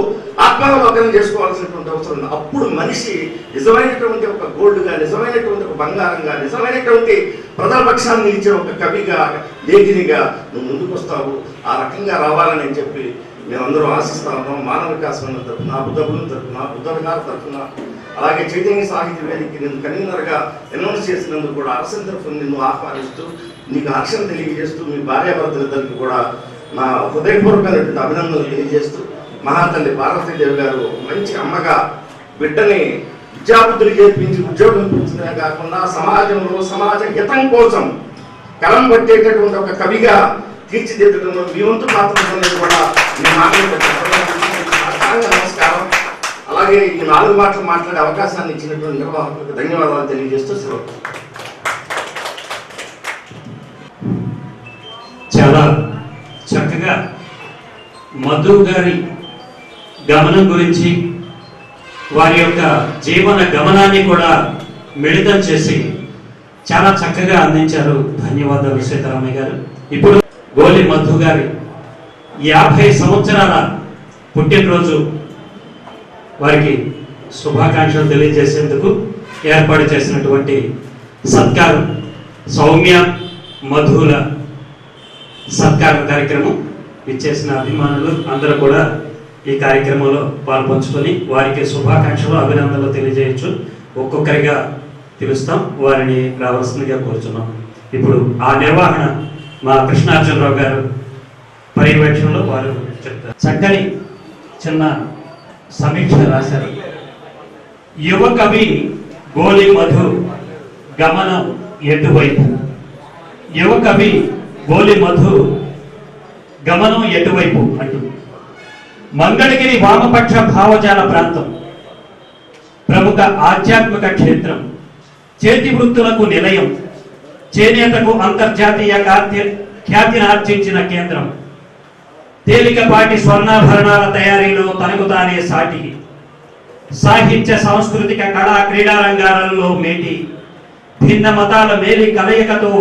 ఆత్మావలోకనం చేసుకోవాల్సినటువంటి అవసరం ఉంది. అప్పుడు మనిషి నిజమైనటువంటి ఒక గోల్డ్గా, నిజమైనటువంటి ఒక బంగారంగా, నిజమైనటువంటి ప్రజల పక్షాన్ని నిలిచే ఒక కవిగా, లేఖినిగా నువ్వు ముందుకు వస్తావు. ఆ రకంగా రావాలని చెప్పి మేమందరూ ఆశిస్తా ఉన్నాం. మానవ వికాసం తరఫున, బుద్ధబుద్ధుల తరఫున, బుద్ధ గారి తరఫున, అలాగే చైతన్య సాహిత్య వేదిక నిన్ను కన్వీనర్గా అనౌన్స్ చేసినందుకు కూడా అరసన్ తరఫున నిన్ను ఆహ్వానిస్తూ, నీకు హర్షం తెలియజేస్తూ, మీ భార్యాభర్తలిద్దరికి కూడా నా హృదయపూర్వకమైనటువంటి అభినందనలు తెలియజేస్తూ, మహాతల్లి పార్వతీదేవి గారు మంచి అమ్మగా బిడ్డని విద్యాబుద్ధులు చేర్పించి ఉద్యోగం పెంచడమే కాకుండా సమాజంలో సమాజ హితం కోసం కలం పట్టేటటువంటి ఒక కవిగా తీర్చిదిద్దడంలో మీ వంతు పాత్ర కూడా నమస్కారం. అలాగే ఈ 4 మాటలు మాట్లాడే అవకాశాన్ని ఇచ్చినటువంటి నిర్వాహకులకు ధన్యవాదాలు తెలియజేస్తూ సెలవు. చాలా చక్కగా మధు గారి గమనం గురించి, వారి యొక్క జీవన గమనాన్ని కూడా మిళితం చేసి చాలా చక్కగా అందించారు. ధన్యవాదాలు సీతారామయ్య గారు. ఇప్పుడు గోలి మధు గారి 50 సంవత్సరాల పుట్టినరోజు వారికి శుభాకాంక్షలు తెలియజేసేందుకు ఏర్పాటు చేసినటువంటి సత్కారం, సౌమ్య మధుల సత్కారం కార్యక్రమం ఇచ్చేసిన అభిమానులు అందరూ కూడా ఈ కార్యక్రమంలో పాల్పంచుకొని వారికి శుభాకాంక్షలు, అభినందనలు తెలియజేయచ్చు. ఒక్కొక్కరిగా పిలుస్తాం, వారిని రావాల్సిందిగా కోరుచున్నాం. ఇప్పుడు ఆ నిర్వహణ మా కృష్ణార్జునరావు గారు పర్యవేక్షణలో వారు చెప్తారు. చక్కని చిన్న సమీక్ష రాశారు. యువ కవి గోలి మధు గమనం ఎటువైపు. యువ కవి గోలి మధు గమనం ఎటువైపు అంటూ మంగళగిరి వామపక్ష భావజాల ప్రాంతం, ప్రముఖ ఆధ్యాత్మిక క్షేత్రం, చేతి వృత్తులకు నిలయం, చేనేతకు అంతర్జాతీయ ఖ్యాతిని ఆర్జించిన కేంద్రం, తేలికపాటి స్వర్ణాభరణాల తయారీలో తనకు తానే సాటి, సాహిత్య సాంస్కృతిక కళా క్రీడా రంగాలలో మేటి, భిన్న మతాల మేలి కలయికతో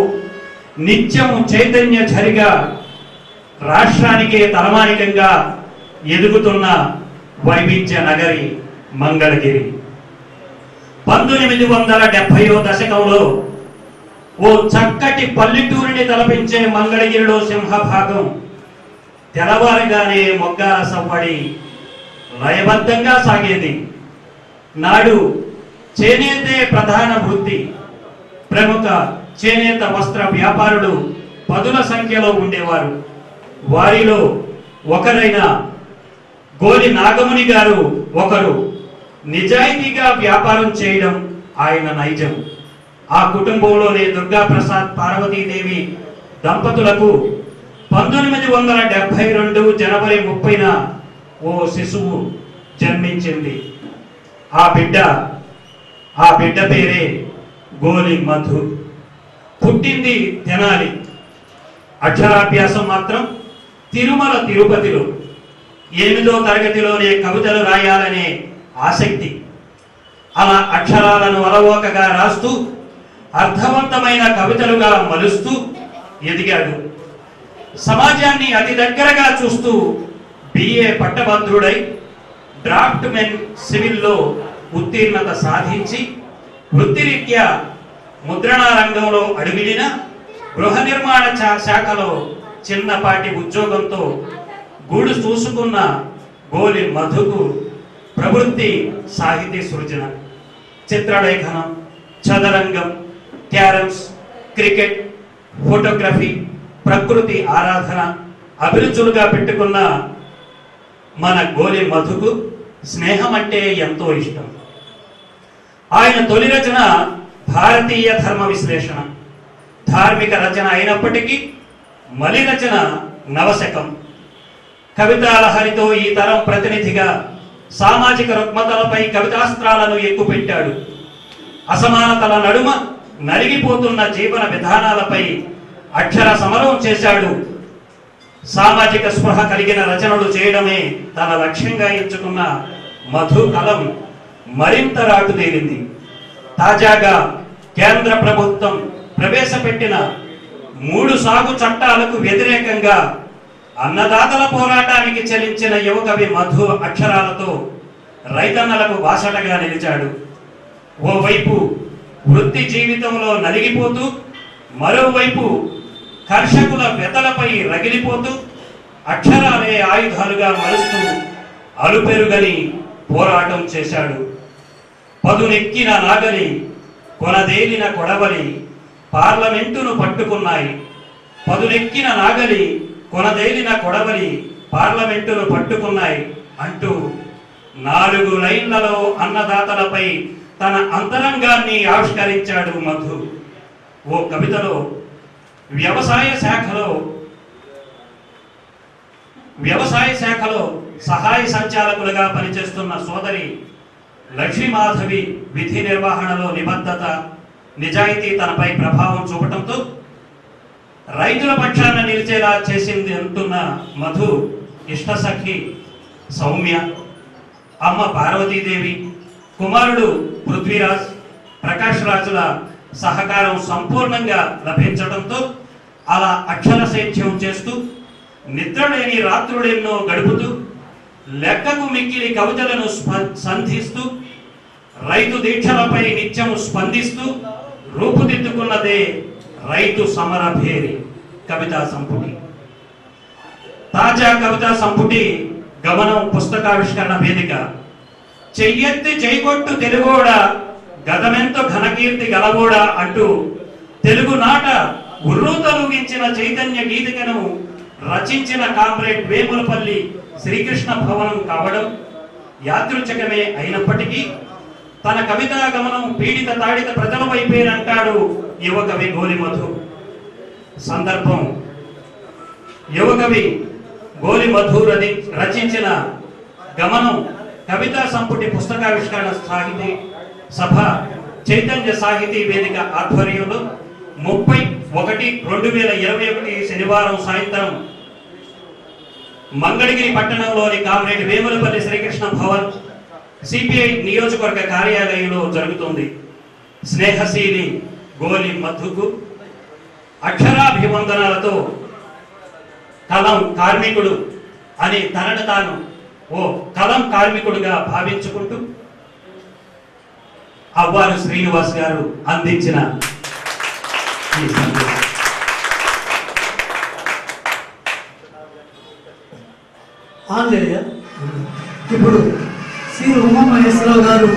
నిత్యము చైతన్య ఝరిగా రాష్ట్రానికే తలమానికంగా ఎదుగుతున్న వైవిధ్య నగరి మంగళగిరి. 1970వ దశకంలో ఓ చక్కటి పల్లెటూరిని తలపించే మంగళగిరిలో సింహభాగం తెల్లవారుగానే మొగ్గాల సవ్వడి లయబద్ధంగా సాగేది. నాడు చేనేతే ప్రధాన వృత్తి. ప్రముఖ చేనేత వస్త్ర వ్యాపారులు పదుల సంఖ్యలో ఉండేవారు. వారిలో ఒకరైన గోలి నాగముని గారు ఒకరు. నిజాయితీగా వ్యాపారం చేయడం ఆయన నైజం. ఆ కుటుంబంలోనే దుర్గాప్రసాద్ పార్వతీదేవి దంపతులకు 1972 జనవరి 30న ఓ శిశువు జన్మించింది. ఆ బిడ్డ పేరే గోలి మధు. పుట్టింది తెనాలి. అక్షరాభ్యాసం మాత్రం తిరుమల తిరుపతిలో. 8వ తరగతిలోనే కవితలు రాయాలనే ఆసక్తి. అలా అక్షరాలను అలవోకగా రాస్తూ అర్థవంతమైన కవితలుగా మలుస్తూ ఎదిగాడు. సమాజాన్ని అతి దగ్గరగా చూస్తూ బిఏ పట్టభద్రుడై డ్రాఫ్ట్ మెన్ సివిల్లో ఉత్తీర్ణత సాధించి వృత్తిరీత్యా ముద్రణా రంగంలో అడుగిడిన గృహ నిర్మాణ శాఖలో చిన్నపాటి ఉద్యోగంతో గూడు చూసుకున్న గోలి మధుకు ప్రవృత్తి సాహితీ సృజన, చిత్రలేఖనం, చదరంగం, క్యారమ్స్, క్రికెట్, ఫోటోగ్రఫీ, ప్రకృతి ఆరాధన అభిరుచులుగా పెట్టుకున్న మన గోలి మధుకు స్నేహం అంటే ఎంతో ఇష్టం. ఆయన తొలి రచన భారతీయ ధర్మ విశ్లేషణ. ధార్మిక రచన అయినప్పటికీ మలి రచన నవశకం. కవితాలహరితో ఈ తరం ప్రతినిధిగా సామాజిక రుగ్మతలపై కవితాస్త్రాలను ఎక్కుపెట్టాడు. అసమానతల నడుమ నలిగిపోతున్న జీవన విధానాలపై అక్షర సమరం చేశాడు. సామాజిక స్పృహ కలిగిన రచనలు చేయడమే తన లక్ష్యంగా ఎంచుకున్న మధు కలం మరింత రాటుదేరింది. తాజాగా కేంద్ర ప్రభుత్వం ప్రవేశపెట్టిన 3 సాగు చట్టాలకు వ్యతిరేకంగా అన్నదాతల పోరాటానికి చెలించిన యువకవి మధు అక్షరాలతో రైతన్నలకు బాసటగా నిలిచాడు. ఓవైపు వృత్తి జీవితంలో నలిగిపోతూ, మరోవైపు కర్షకుల వెతలపై రగిలిపోతూ అక్షరాలే ఆయుధాలుగా మలుస్తూ అలుపెరుగని పోరాటం చేశాడు. పదునెక్కిన నాగలి, కొనదేలిన కొడవలి పార్లమెంటును పట్టుకున్నాయి. పదునెక్కిన నాగలి, కొనదేలిన కొడవలి పార్లమెంటును పట్టుకున్నాయి అంటూ 4 లైన్లలో అన్నదాతలపై తన అంతరంగాన్ని ఆవిష్కరించాడు మధు. ఓ కవితలో వ్యవసాయ శాఖలో సహాయ సంచాలకులుగా పనిచేస్తున్న సోదరి లక్ష్మీమాధవి విధి నిర్వహణలో నిబద్ధత, నిజాయితీ తనపై ప్రభావం చూపటంతో రైతుల పక్షాన నిలిచేలా చేసింది అంటున్న మధు ఇష్టసఖి సౌమ్య, అమ్మ పార్వతీదేవి, కుమారుడు పృథ్వీరాజ్, ప్రకాష్ రాజుల సహకారం సంపూర్ణంగా లభించడంతో అలా అక్షర సేద్యం చేస్తూ నిద్రలేని రాత్రులెన్నో గడుపుతూ లెక్కకు మిక్కిలి కవితలను సంధిస్తూ రైతు దీక్షలపై నిత్యము స్పందిస్తూ రూపుదిద్దుకున్నదే రైతు సమరభేరి కవితా సంపుటి. తాజా కవితా సంపుటి గమనం పుస్తకావిష్కరణ వేదిక. చెయ్యెత్తి చేయకొట్టు తెలుగోడా, గతమెంతో ఘనకీర్తి గలవోడా అంటూ తెలుగు నాట ఉర్రూతలూగించిన చైతన్య గీతికను రచించిన కామ్రేడ్ వేములపల్లి శ్రీకృష్ణ భవనం కావడం యాదృచ్ఛికమే అయినప్పటికీ తన కవితా గమనం పీడిత తాడిత ప్రజల వైపేనంటాడు యువకవి గోలి మధు. సందర్భం యువకవి గోలి మధు రచించిన గమనం కవితా సంపుటి పుస్తకావిష్కరణ సాహితీ సభ చైతన్య సాహితీ వేదిక ఆధ్వర్యంలో 30/1/2021 శనివారం సాయంత్రం మంగళగిరి పట్టణంలోని కామ్రేడ్ వేములపల్లి శ్రీకృష్ణ భవన్ సిపిఐ నియోజకవర్గ కార్యాలయంలో జరుగుతుంది. స్నేహశీలి గోలి మధుకు అక్షరాభివందనాలతో కలం కార్మికుడు అని తనను తాను ఓ కలం కార్మికుడుగా భావించుకుంటూ అవ్వారు శ్రీనివాస్ గారు అందించిన ఈ సందేశం. ఆంజనేయ, ఇప్పుడు శ్రీ ఉమామహేశ్వరరావు గారు